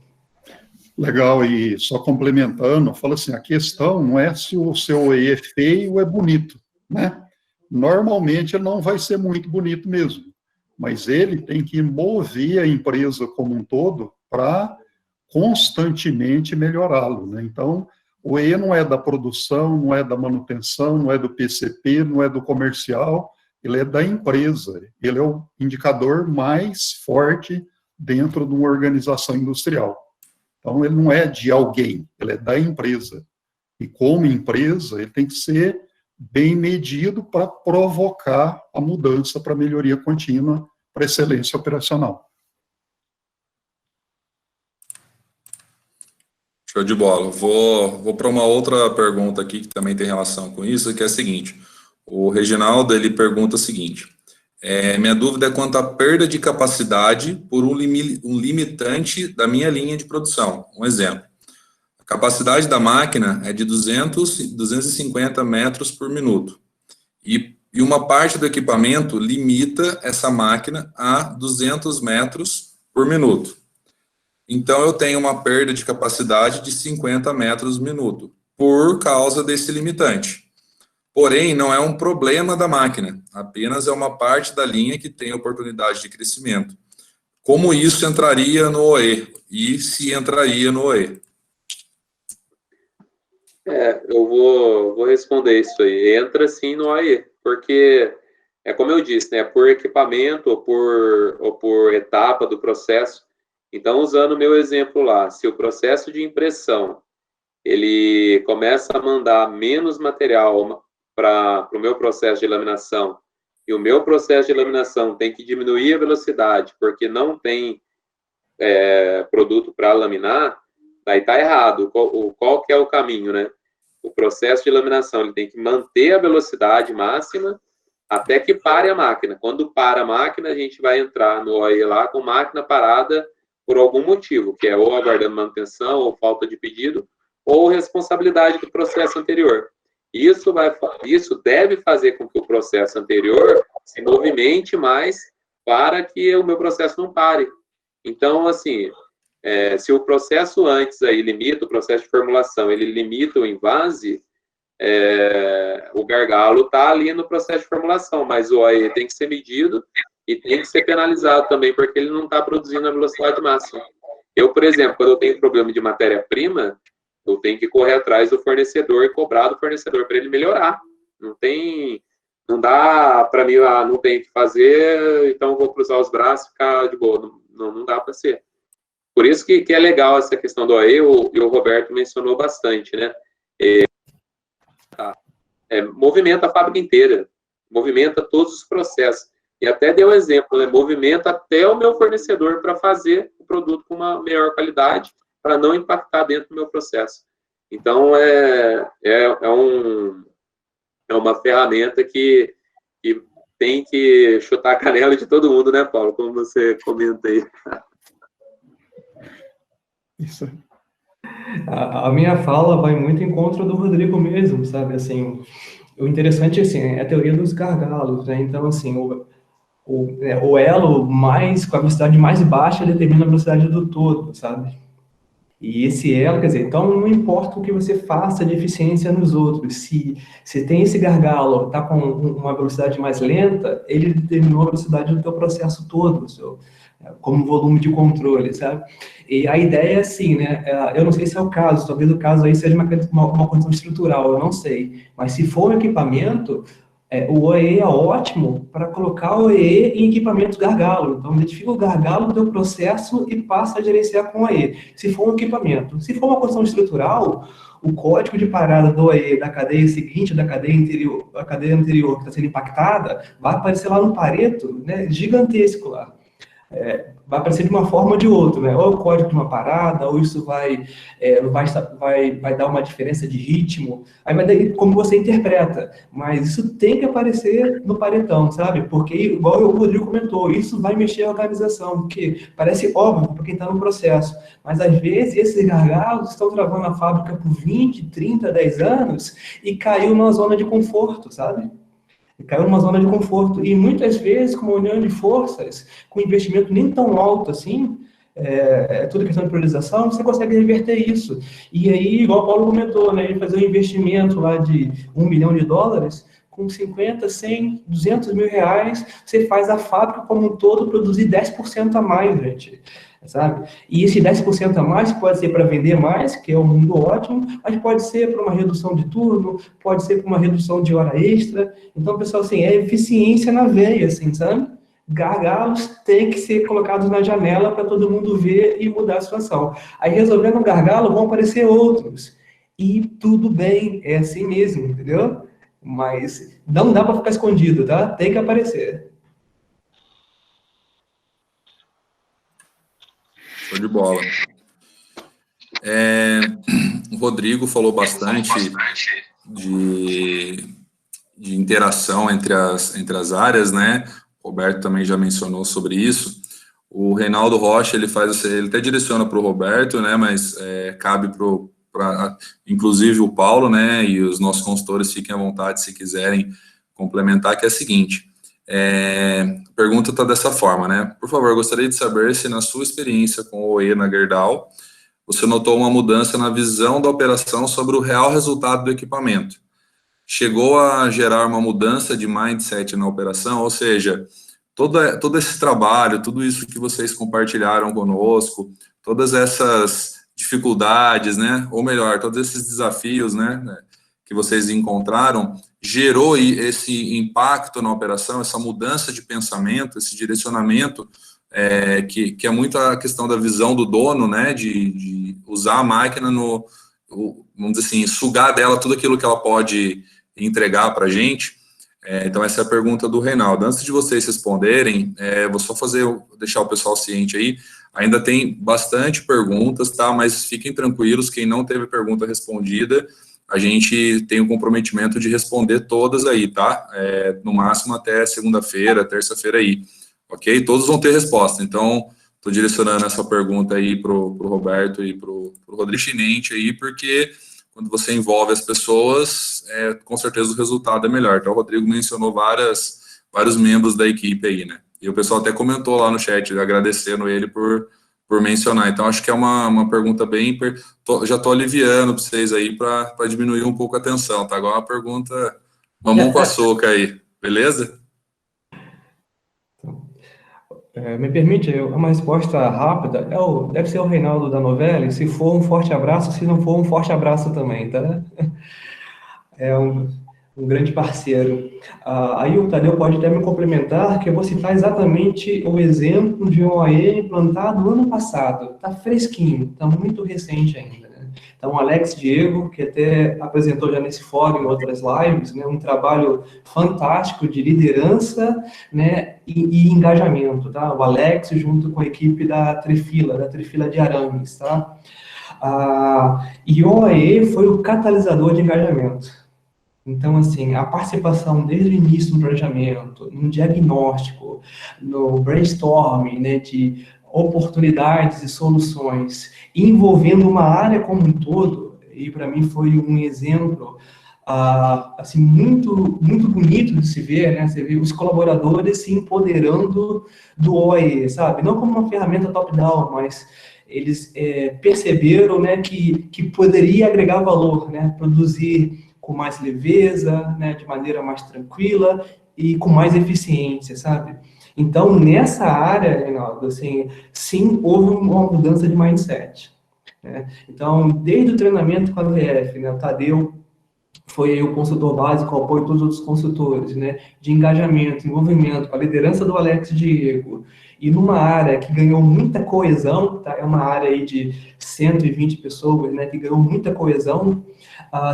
Legal, e só complementando, fala assim, a questão não é se o seu OE é feio ou é bonito, né? Normalmente ele não vai ser muito bonito mesmo, mas ele tem que mover a empresa como um todo para constantemente melhorá-lo, né? Então, o OE não é da produção, não é da manutenção, não é do PCP, não é do comercial, ele é da empresa, ele é o indicador mais forte dentro de uma organização industrial. Então, ele não é de alguém, ele é da empresa. E como empresa, ele tem que ser bem medido para provocar a mudança para melhoria contínua, para excelência operacional. Show de bola. Vou para uma outra pergunta aqui que também tem relação com isso, que é a seguinte. O Reginaldo, ele pergunta o seguinte. Minha dúvida é quanto à perda de capacidade por um limitante da minha linha de produção. Um exemplo. A capacidade da máquina é de 250 metros por minuto. E uma parte do equipamento limita essa máquina a 200 metros por minuto. Então, eu tenho uma perda de capacidade de 50 metros por minuto, por causa desse limitante. Porém, não é um problema da máquina, apenas é uma parte da linha que tem oportunidade de crescimento. Como isso entraria no OE? E se entraria no OE? Eu vou responder isso aí. Entra sim no OAE, porque é como eu disse, né? Por equipamento ou por etapa do processo. Então, usando o meu exemplo lá, se o processo de impressão ele começa a mandar menos material para o meu processo de laminação, e o meu processo de laminação tem que diminuir a velocidade, porque não tem produto para laminar, daí está errado. Qual que é o caminho, né? O processo de laminação ele tem que manter a velocidade máxima até que pare a máquina. Quando para a máquina, a gente vai entrar no OE lá com máquina parada por algum motivo, que é ou aguardando manutenção, ou falta de pedido, ou responsabilidade do processo anterior. Isso deve fazer com que o processo anterior se movimente mais para que o meu processo não pare. Então, assim, se o processo antes aí limita, o processo de formulação, ele limita o invase, o gargalo está ali no processo de formulação, mas o OE tem que ser medido e tem que ser penalizado também, porque ele não está produzindo a velocidade máxima. Eu, por exemplo, quando eu tenho problema de matéria-prima, eu tenho que correr atrás do fornecedor e cobrar do fornecedor para ele melhorar. Não dá para mim, não tem o que fazer, então vou cruzar os braços e ficar de boa. Não dá para ser. Por isso que é legal essa questão do OE, e o Roberto mencionou bastante, né? Movimenta a fábrica inteira, movimenta todos os processos. E até deu um exemplo, né? Movimenta até o meu fornecedor para fazer o produto com uma melhor qualidade, para não impactar dentro do meu processo. Então, é uma ferramenta que tem que chutar a canela de todo mundo, né, Paulo? Como você comenta aí. Isso. A minha fala vai muito em contra do Rodrigo mesmo, sabe? Assim, o interessante assim, é a teoria dos gargalos, né? Então, assim, o elo com a velocidade mais baixa determina a velocidade do todo, sabe? E esse elo, quer dizer, então não importa o que você faça de eficiência nos outros, se tem esse gargalo, está com uma velocidade mais lenta, ele determinou a velocidade do teu processo todo, como volume de controle, sabe? E a ideia é assim, né? Eu não sei se é o caso, talvez o caso aí seja uma condição estrutural, eu não sei. Mas se for um equipamento, o OE é ótimo para colocar o OE em equipamentos gargalo. Então, identifica o gargalo do teu processo e passa a gerenciar com o OE. Se for um equipamento. Se for uma condição estrutural, o código de parada do OE da cadeia seguinte, da cadeia anterior, a cadeia anterior que está sendo impactada, vai aparecer lá no Pareto, né, gigantesco lá. Vai aparecer de uma forma ou de outra, né? Ou o código de uma parada, ou isso vai dar uma diferença de ritmo, aí vai daí como você interpreta, mas isso tem que aparecer no paretão, sabe? Porque, igual o Rodrigo comentou, isso vai mexer a organização, porque parece óbvio para quem está no processo, mas às vezes esses gargalos estão travando a fábrica por 20, 30, 10 anos e caiu numa zona de conforto, sabe? Caiu numa zona de conforto. E muitas vezes, com uma união de forças, com investimento nem tão alto assim, tudo questão de priorização, você consegue reverter isso. E aí, igual o Paulo comentou, né, ele fazer um investimento lá de $1 milhão, com 50, 100, 200 mil reais, você faz a fábrica como um todo produzir 10% a mais, gente. Sabe? E esse 10% a mais pode ser para vender mais, que é um mundo ótimo, mas pode ser para uma redução de turno, pode ser para uma redução de hora extra. Então, pessoal, assim, é eficiência na veia, assim, sabe? Gargalos têm que ser colocados na janela para todo mundo ver e mudar a situação. Aí, resolvendo um gargalo, vão aparecer outros. E tudo bem, é assim mesmo, entendeu? Mas não dá para ficar escondido, tá? Tem que aparecer. Show de bola. O Rodrigo falou bastante de interação entre as áreas, né? O Roberto também já mencionou sobre isso. O Reinaldo Rocha, ele até direciona para o Roberto, né? Mas cabe para inclusive o Paulo, né? E os nossos consultores fiquem à vontade se quiserem complementar, que é a seguinte. A pergunta está dessa forma, né? Por favor, gostaria de saber se na sua experiência com o OE na Gerdau, você notou uma mudança na visão da operação sobre o real resultado do equipamento. Chegou a gerar uma mudança de mindset na operação, ou seja, todo esse trabalho, tudo isso que vocês compartilharam conosco, todas essas dificuldades, né? Ou melhor, todos esses desafios, né, que vocês encontraram, gerou esse impacto na operação, essa mudança de pensamento, esse direcionamento, que é muito a questão da visão do dono, né, de usar a máquina vamos dizer assim, sugar dela tudo aquilo que ela pode entregar para a gente. Então, essa é a pergunta do Reinaldo. Antes de vocês responderem, vou só deixar o pessoal ciente aí, ainda tem bastante perguntas, tá? Mas fiquem tranquilos, quem não teve pergunta respondida, a gente tem o comprometimento de responder todas aí, tá? No máximo até segunda-feira, terça-feira aí, ok? Todos vão ter resposta, então estou direcionando essa pergunta aí para o Roberto e para o Rodrigo Chinente aí, porque quando você envolve as pessoas, com certeza o resultado é melhor. Então, o Rodrigo mencionou vários membros da equipe aí, né? E o pessoal até comentou lá no chat, agradecendo ele por mencionar. Então, acho que é uma pergunta bem... já estou aliviando para vocês aí, para diminuir um pouco a tensão, tá? Agora uma pergunta mamão com açúcar aí, beleza? Me permite uma resposta rápida? Deve ser o Reinaldo da novela, e se for um forte abraço, se não for um forte abraço também, tá? É um grande parceiro. Aí o Tadeu pode até me complementar, que eu vou citar exatamente o exemplo de um OE implantado ano passado. Está fresquinho, está muito recente ainda. Né? Então, o Alex Diego, que até apresentou já nesse fórum, em outras lives, né, um trabalho fantástico de liderança, né, e engajamento. Tá? O Alex, junto com a equipe da Trefila de Arames. Tá? E o OE foi o catalisador de engajamento. Então, assim, a participação desde o início no planejamento, no diagnóstico, no brainstorming, né, de oportunidades e soluções, envolvendo uma área como um todo, e para mim foi um exemplo, assim, muito, muito bonito de se ver, né, você vê os colaboradores se empoderando do OE, sabe? Não como uma ferramenta top-down, mas eles perceberam, né, que poderia agregar valor, né, produzir com mais leveza, né, de maneira mais tranquila e com mais eficiência, sabe? Então, nessa área, Reinaldo, assim, sim, houve uma mudança de mindset. Né? Então, desde o treinamento com a VF, né, o Tadeu foi o consultor básico, ao apoio de todos os outros consultores, né, de engajamento, envolvimento, com a liderança do Alex Diego, e numa área que ganhou muita coesão, tá? É uma área aí de 120 pessoas, né, que ganhou muita coesão.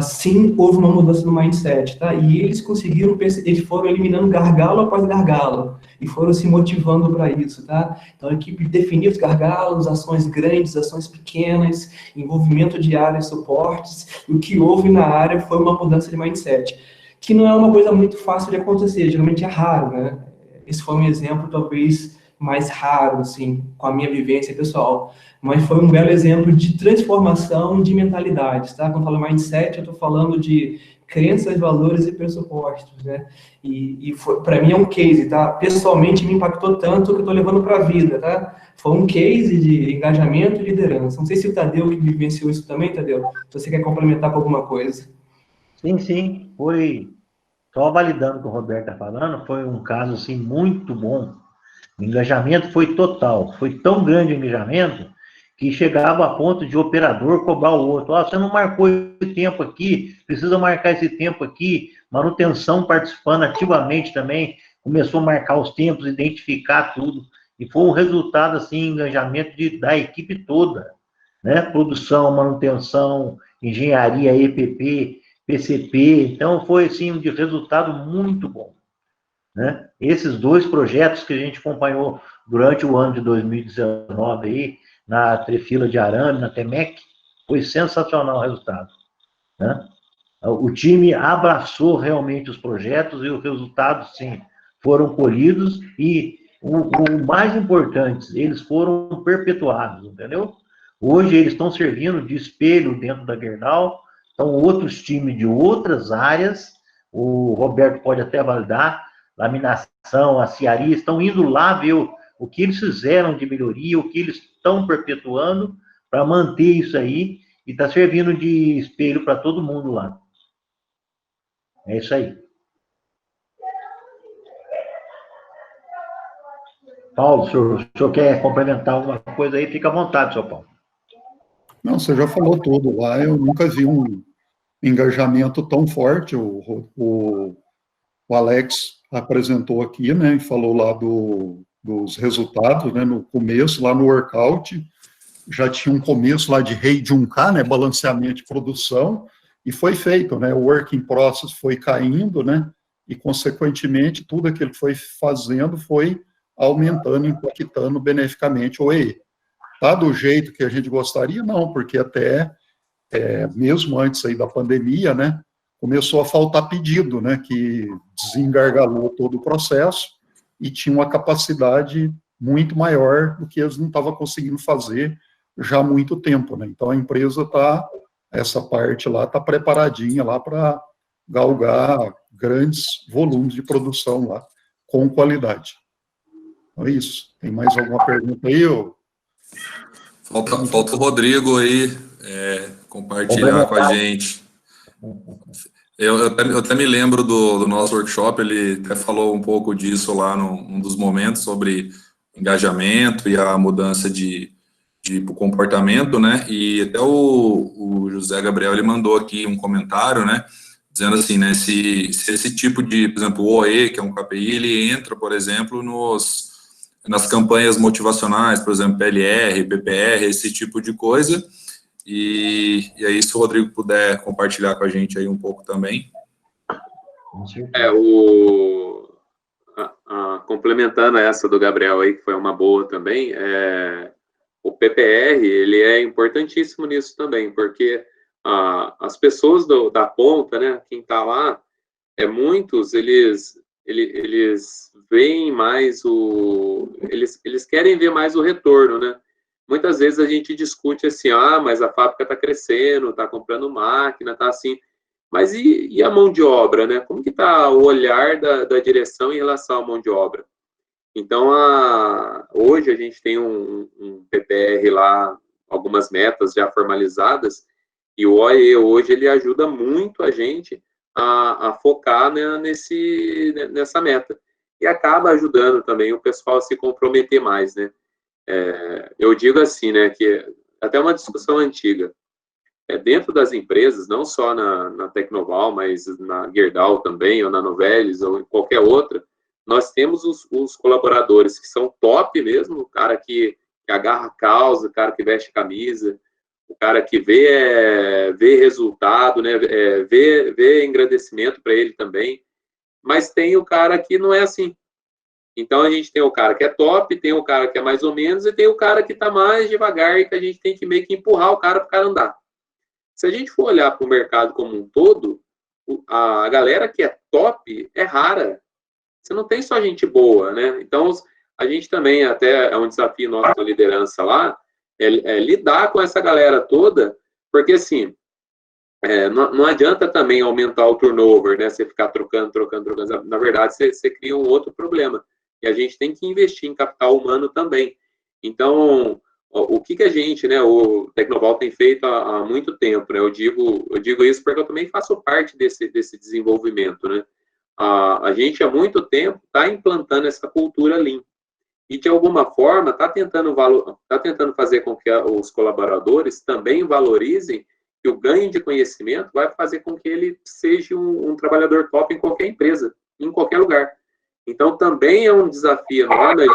Sim, houve uma mudança no mindset, tá? E eles conseguiram, eles foram eliminando gargalo após gargalo, e foram se motivando para isso, tá? Então, a equipe definiu os gargalos, ações grandes, ações pequenas, envolvimento de áreas, suportes, e o que houve na área foi uma mudança de mindset, que não é uma coisa muito fácil de acontecer, geralmente é raro, né? Esse foi um exemplo, talvez, mais raro, assim, com a minha vivência pessoal, mas foi um belo exemplo de transformação de mentalidades, tá? Quando eu falo mindset, eu estou falando de crenças, valores e pressupostos, né? E para mim é um case, tá? Pessoalmente me impactou tanto que eu estou levando para a vida, tá? Foi um case de engajamento e liderança. Não sei se o Tadeu que vivenciou isso também, Tadeu, se você quer complementar com alguma coisa. Sim, foi, só validando o que o Roberto está falando, foi um caso, assim, muito bom. O engajamento foi total, foi tão grande o engajamento que chegava a ponto de o operador cobrar o outro. Você não marcou esse tempo aqui, precisa marcar esse tempo aqui. Manutenção participando ativamente também, começou a marcar os tempos, identificar tudo. E foi um resultado, assim, engajamento da equipe toda. Né? Produção, manutenção, engenharia, EPP, PCP. Então, foi, assim, um resultado muito bom. Né? Esses dois projetos que a gente acompanhou durante o ano de 2019 aí, na Trefila de Arame, na TEMEC, foi sensacional o resultado. Né? O time abraçou realmente os projetos e os resultados, sim, foram colhidos e o mais importante, eles foram perpetuados, entendeu? Hoje eles estão servindo de espelho dentro da Gerdau, são outros times de outras áreas, o Roberto pode até validar, laminação, aciaria, estão indo lá ver o que eles fizeram de melhoria, o que eles estão perpetuando para manter isso aí e está servindo de espelho para todo mundo lá. É isso aí. Paulo, o senhor quer complementar alguma coisa aí? Fica à vontade, senhor Paulo. Não, você já falou tudo lá. Eu nunca vi um engajamento tão forte. O Alex apresentou aqui, né, e falou lá dos resultados, né, no começo, lá no workout, já tinha um começo lá de RAID 1K, né, balanceamento de produção, e foi feito, né, o work in process foi caindo, né, e, consequentemente, tudo aquilo que foi fazendo foi aumentando, impactando beneficamente o OEE. Tá do jeito que a gente gostaria? Não, porque até, mesmo antes aí da pandemia, né, começou a faltar pedido, né, que desengargalou todo o processo e tinha uma capacidade muito maior do que eles não estavam conseguindo fazer já há muito tempo, né. Então, a empresa está, essa parte lá, está preparadinha lá para galgar grandes volumes de produção lá, com qualidade. Então, é isso. Tem mais alguma pergunta aí, ô? Falta o Rodrigo aí, compartilhar com a gente. Eu até me lembro do nosso workshop, ele até falou um pouco disso lá num dos momentos, sobre engajamento e a mudança de comportamento, né? E até o José Gabriel, ele mandou aqui um comentário, né? Dizendo assim, né? Se esse tipo de, por exemplo, o OE, que é um KPI, ele entra, por exemplo, nas campanhas motivacionais, por exemplo, PLR, PPR, esse tipo de coisa. E aí, se o Rodrigo puder compartilhar com a gente aí um pouco também. Complementando essa do Gabriel aí, que foi uma boa também, o PPR, ele é importantíssimo nisso também, porque as pessoas da ponta, né, quem está lá, muitos, eles veem mais eles querem ver mais o retorno, né? Muitas vezes a gente discute assim, mas a fábrica está crescendo, está comprando máquina, está assim, mas e a mão de obra, né? Como que está o olhar da direção em relação à mão de obra? Então, hoje a gente tem um PPR lá, algumas metas já formalizadas, e o OE hoje ele ajuda muito a gente a focar, né, nessa meta. E acaba ajudando também o pessoal a se comprometer mais, né? Eu digo assim, né, que até uma discussão antiga, dentro das empresas, não só na Tecnoval, mas na Gerdau também, ou na Novelis, ou em qualquer outra, nós temos os colaboradores que são top mesmo, o cara que agarra a causa, o cara que veste camisa, o cara que vê resultado, né, vê engrandecimento para ele também, mas tem o cara que não é assim. Então, a gente tem o cara que é top, tem o cara que é mais ou menos, e tem o cara que está mais devagar e que a gente tem que meio que empurrar o cara para o cara andar. Se a gente for olhar para o mercado como um todo, a galera que é top é rara. Você não tem só gente boa, né? Então, a gente também, até é um desafio nosso na liderança lá, lidar com essa galera toda, porque assim, não adianta também aumentar o turnover, né? Você ficar trocando. Na verdade, você cria um outro problema. E a gente tem que investir em capital humano também. Então, o que a gente, né, o Tecnoval tem feito há muito tempo, né? Eu digo isso porque eu também faço parte desse desenvolvimento, né? A gente há muito tempo está implantando essa cultura Lean. E, de alguma forma, está tentando fazer com que os colaboradores também valorizem que o ganho de conhecimento vai fazer com que ele seja um trabalhador top em qualquer empresa, em qualquer lugar. Então, também é um desafio enorme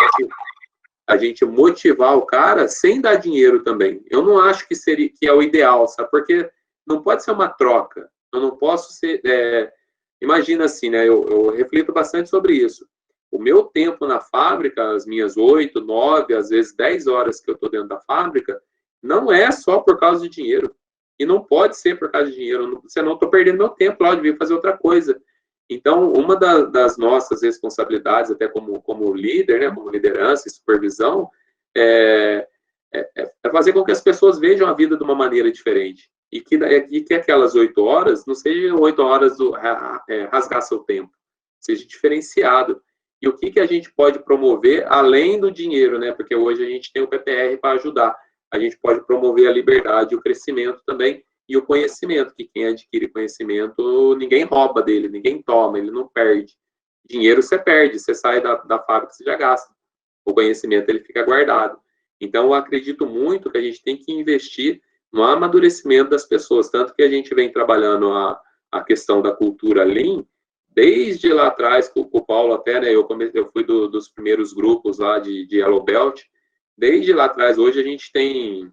a gente motivar o cara sem dar dinheiro também. Eu não acho que é o ideal, sabe? Porque não pode ser uma troca. Eu não posso ser... imagina assim, né? Eu reflito bastante sobre isso. O meu tempo na fábrica, as minhas 8, 9, às vezes 10 horas que eu estou dentro da fábrica, não é só por causa de dinheiro. E não pode ser por causa de dinheiro, senão eu estou perdendo meu tempo lá, eu devia fazer outra coisa. Então, uma das nossas responsabilidades, até como líder, né, como liderança e supervisão, é fazer com que as pessoas vejam a vida de uma maneira diferente. E que aquelas 8 horas não sejam 8 horas rasgar seu tempo, seja diferenciado. E o que a gente pode promover além do dinheiro, né? Porque hoje a gente tem o PPR para ajudar. A gente pode promover a liberdade, o crescimento também, e o conhecimento, que quem adquire conhecimento, ninguém rouba dele, ninguém toma, ele não perde. Dinheiro você perde, você sai da fábrica, você já gasta. O conhecimento, ele fica guardado. Então, eu acredito muito que a gente tem que investir no amadurecimento das pessoas, tanto que a gente vem trabalhando a questão da cultura Lean, desde lá atrás, com o Paulo até, né, eu fui dos primeiros grupos lá de Yellow Belt, desde lá atrás, hoje a gente tem,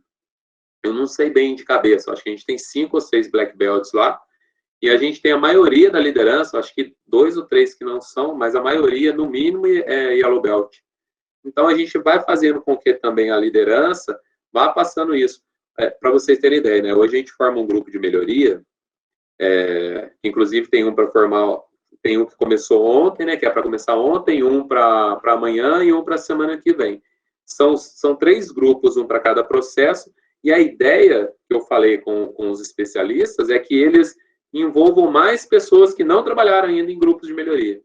eu não sei bem de cabeça, acho que a gente tem 5 ou 6 Black Belts lá, e a gente tem a maioria da liderança, acho que 2 ou 3 que não são, mas a maioria, no mínimo, é Yellow Belt. Então, a gente vai fazendo com que também a liderança vá passando isso. Para vocês terem ideia, né? Hoje a gente forma um grupo de melhoria, inclusive tem um para formar, tem um que começou ontem, né? Que é para começar ontem, um para amanhã e um para a semana que vem. São 3 grupos, um para cada processo, e a ideia que eu falei com os especialistas é que eles envolvam mais pessoas que não trabalharam ainda em grupos de melhoria.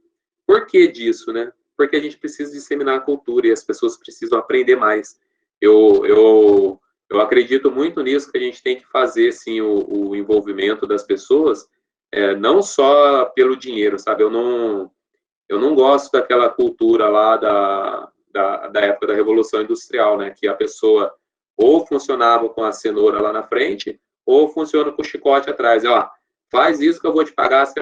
Por que disso, né? Porque a gente precisa disseminar a cultura e as pessoas precisam aprender mais. Eu acredito muito nisso, que a gente tem que fazer, sim, o envolvimento das pessoas, não só pelo dinheiro, sabe? Eu não gosto daquela cultura lá da época da Revolução Industrial, né? Que a pessoa ou funcionava com a cenoura lá na frente, ou funciona com o chicote atrás. Ó, faz isso que eu vou te pagar, você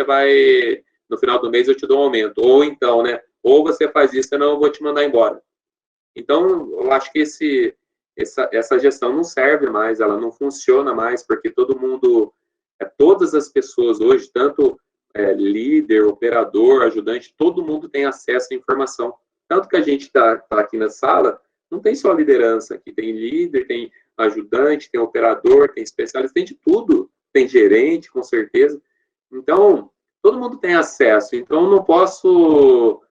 vai, no final do mês eu te dou um aumento. Ou então, né? Ou você faz isso, senão eu vou te mandar embora. Então, eu acho que essa gestão não serve mais, ela não funciona mais, porque todo mundo, todas as pessoas hoje, tanto líder, operador, ajudante, todo mundo tem acesso à informação. Tanto que a gente está aqui na sala, não tem só liderança aqui, tem líder, tem ajudante, tem operador, tem especialista, tem de tudo. Tem gerente, com certeza. Então, todo mundo tem acesso. Então, eu não posso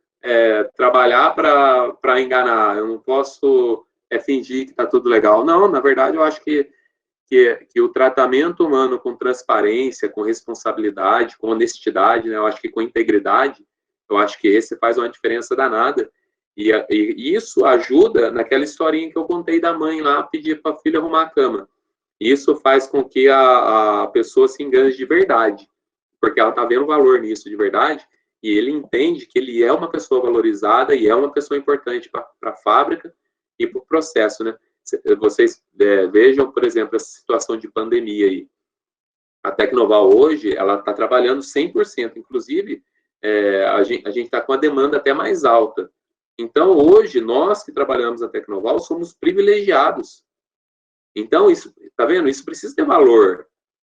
trabalhar para enganar, eu não posso fingir que está tudo legal. Não, na verdade, eu acho que o tratamento humano com transparência, com responsabilidade, com honestidade, né, eu acho que com integridade, eu acho que esse faz uma diferença danada. E isso ajuda naquela historinha que eu contei da mãe lá pedir para a filha arrumar a cama. Isso faz com que a pessoa se engane de verdade, porque ela está vendo valor nisso de verdade, e ele entende que ele é uma pessoa valorizada e é uma pessoa importante para a fábrica e para o processo, né? Vocês vejam, por exemplo, essa situação de pandemia aí. A Tecnoval hoje, ela está trabalhando 100%, inclusive a gente está com a demanda até mais alta. Então, hoje, nós que trabalhamos na Tecnoval somos privilegiados. Então, isso, tá vendo? Isso precisa ter valor.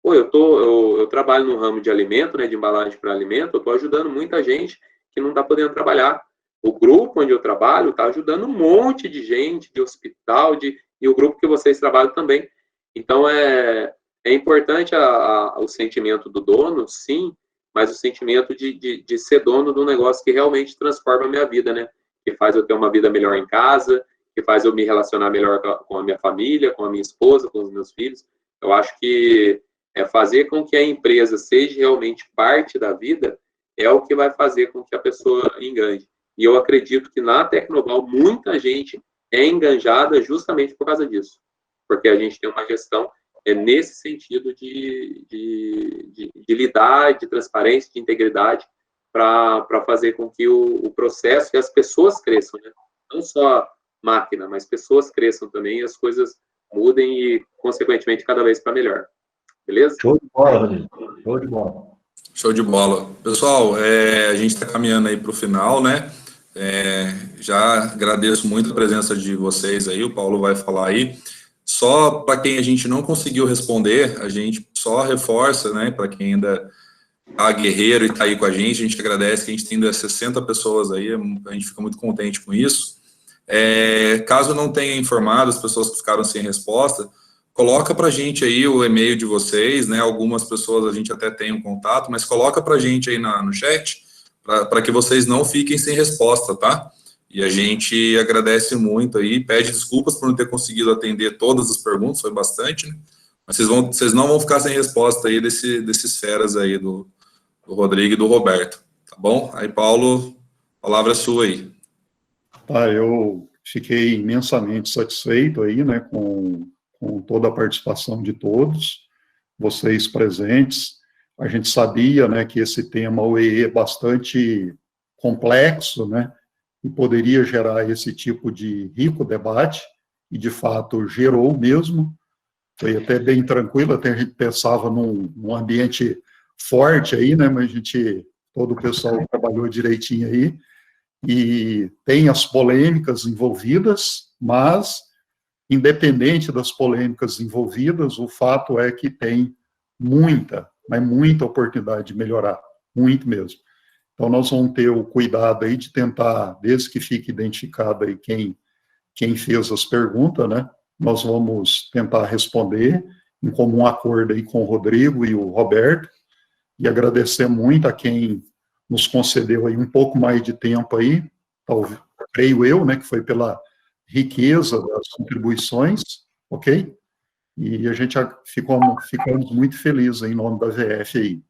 Pô, eu trabalho no ramo de alimento, né, de embalagem para alimento, eu estou ajudando muita gente que não está podendo trabalhar. O grupo onde eu trabalho está ajudando um monte de gente, de hospital, e o grupo que vocês trabalham também. Então, é importante o sentimento do dono, sim, mas o sentimento de ser dono de um negócio que realmente transforma a minha vida, né? Que faz eu ter uma vida melhor em casa, que faz eu me relacionar melhor com a minha família, com a minha esposa, com os meus filhos. Eu acho que fazer com que a empresa seja realmente parte da vida é o que vai fazer com que a pessoa engane. E eu acredito que na Tecnoval muita gente é enganjada justamente por causa disso. Porque a gente tem uma gestão nesse sentido de lidar, de transparência, de integridade, para fazer com que o processo e as pessoas cresçam, né? Não só máquina, mas pessoas cresçam também e as coisas mudem e, consequentemente, cada vez para melhor. Beleza? Show de bola, Rodrigo. Show de bola. Show de bola. Pessoal, a gente está caminhando aí para o final, né? Já agradeço muito a presença de vocês aí, o Paulo vai falar aí. Só para quem a gente não conseguiu responder, a gente só reforça, né? Para quem ainda tá guerreiro e está aí com a gente agradece que a gente tem 60 pessoas aí, a gente fica muito contente com isso. Caso não tenha informado as pessoas que ficaram sem resposta, coloca para a gente aí o e-mail de vocês, né? Algumas pessoas a gente até tem um contato, mas coloca para a gente aí no chat, para que vocês não fiquem sem resposta, tá? E a gente agradece muito aí, pede desculpas por não ter conseguido atender todas as perguntas, foi bastante, né? Mas vocês não vão ficar sem resposta aí desses feras aí do Rodrigo e do Roberto, tá bom? Aí, Paulo, a palavra é sua aí. Tá, eu fiquei imensamente satisfeito aí, né, com toda a participação de todos, vocês presentes. A gente sabia, né, que esse tema OEE é bastante complexo, né, e poderia gerar esse tipo de rico debate, e de fato gerou mesmo. foi até bem tranquilo, até a gente pensava num ambiente forte aí, né, mas todo o pessoal trabalhou direitinho aí, e tem as polêmicas envolvidas, mas, independente das polêmicas envolvidas, o fato é que tem muita oportunidade de melhorar, muito mesmo. Então, nós vamos ter o cuidado aí de tentar, desde que fique identificado aí quem fez as perguntas, né, nós vamos tentar responder em comum acordo aí com o Rodrigo e o Roberto, e agradecer muito a quem nos concedeu aí um pouco mais de tempo aí, talvez, creio eu, né, que foi pela riqueza das contribuições, ok? E a gente ficamos muito felizes em nome da VF aí.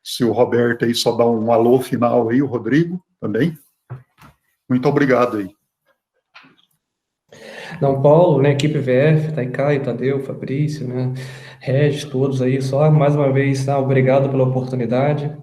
Se o Roberto aí só dá um alô final aí, o Rodrigo também. Muito obrigado aí. Não, Paulo, né, equipe VF, Taikai, Tadeu, Fabrício, né, Regis, todos aí, só mais uma vez, tá, obrigado pela oportunidade,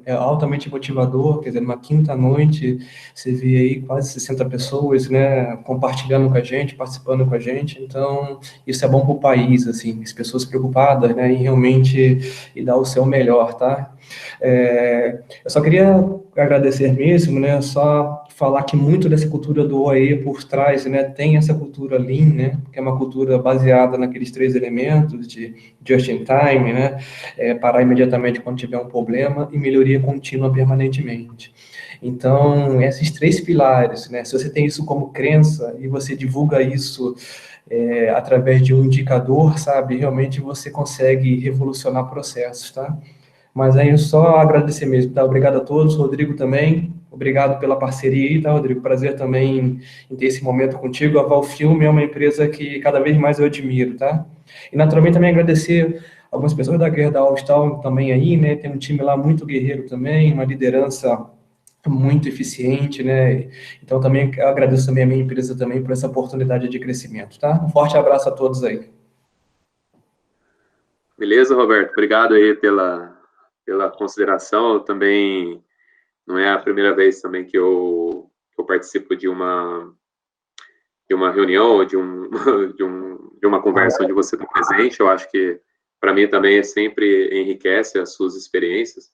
é altamente motivador, quer dizer, numa quinta-noite, você vê aí quase 60 pessoas, né, compartilhando com a gente, participando com a gente, então, isso é bom para o país, assim, as pessoas preocupadas, né, em realmente dar o seu melhor, tá? Eu só queria agradecer mesmo, né, só falar que muito dessa cultura do OAE por trás, né, tem essa cultura Lean, né, que é uma cultura baseada naqueles 3 elementos de just in time, né, parar imediatamente quando tiver um problema e melhoria contínua permanentemente. Então, esses 3 pilares, né, se você tem isso como crença e você divulga isso através de um indicador, sabe, realmente você consegue revolucionar processos, tá? Mas aí só agradecer mesmo, tá? Obrigado a todos, Rodrigo também, obrigado pela parceria aí, tá, Rodrigo? Prazer também em ter esse momento contigo. A Valfilme é uma empresa que cada vez mais eu admiro, tá? E naturalmente também agradecer algumas pessoas da Gerdau estão também aí, né? Tem um time lá muito guerreiro também, uma liderança muito eficiente, né? Então também agradeço também a minha empresa também por essa oportunidade de crescimento, tá? Um forte abraço a todos aí. Beleza, Roberto? Obrigado aí pela consideração. Eu também não é a primeira vez também que eu participo de uma reunião ou de uma conversa onde você está presente. Eu acho que para mim também sempre enriquece as suas experiências.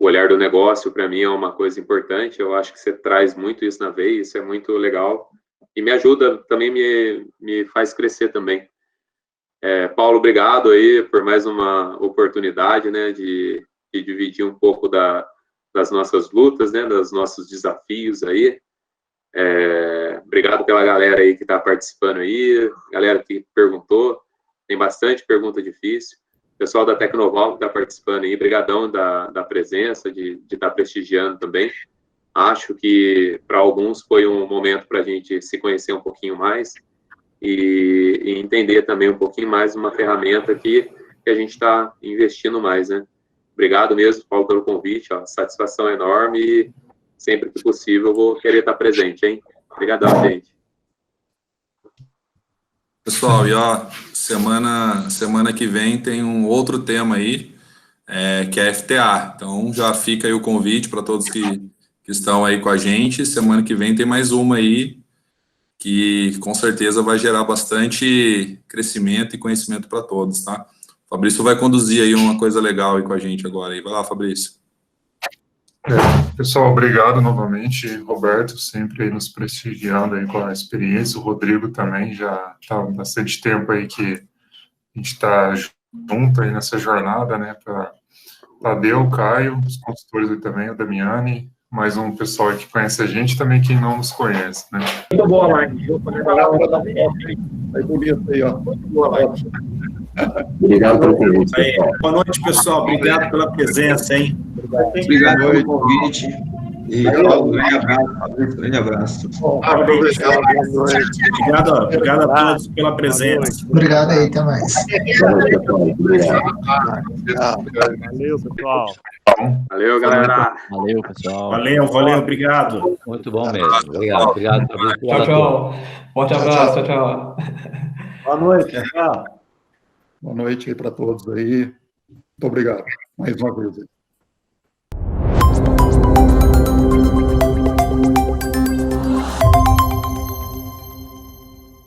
O olhar do negócio para mim é uma coisa importante. Eu acho que você traz muito isso na veia, isso é muito legal e me ajuda também, me faz crescer também. Paulo, obrigado aí por mais uma oportunidade, né, de dividir um pouco das nossas lutas, né, dos nossos desafios aí. Obrigado pela galera aí que está participando aí, galera que perguntou, tem bastante pergunta difícil. Pessoal da Tecnoval que está participando aí, brigadão da presença, de estar prestigiando também. Acho que para alguns foi um momento para a gente se conhecer um pouquinho mais e entender também um pouquinho mais uma ferramenta que a gente está investindo mais, né? Obrigado mesmo, Paulo, pelo convite, ó, satisfação enorme e sempre que possível eu vou querer estar presente, hein? Obrigadão, gente. Pessoal, e ó, semana que vem tem um outro tema aí, que é FTA, então já fica aí o convite para todos que estão aí com a gente, semana que vem tem mais uma aí, que com certeza vai gerar bastante crescimento e conhecimento para todos, tá? O Fabrício vai conduzir aí uma coisa legal aí com a gente agora. Vai lá, Fabrício. Pessoal, obrigado novamente, Roberto, sempre aí nos prestigiando aí com a experiência, o Rodrigo também, já está há bastante tempo aí que a gente está junto aí nessa jornada, né, para Tadeu, o Caio, os consultores aí também, o Damiani, mais um pessoal que conhece a gente, também quem não nos conhece, né. Muito boa live. Aí bonito aí, ó. Muito boa live. Obrigado pelo convite. Boa noite, pessoal. Obrigado pela presença, hein? Obrigado pelo convite. E um grande abraço. Obrigado a todos pela presença. Obrigado aí, até mais. Valeu, pessoal. Valeu, galera. Valeu, pessoal. Valeu, obrigado. Muito bom mesmo. Obrigado. Tchau, tchau. Forte abraço, tchau. Boa noite, tchau. Boa noite aí para todos aí. Muito obrigado mais uma vez.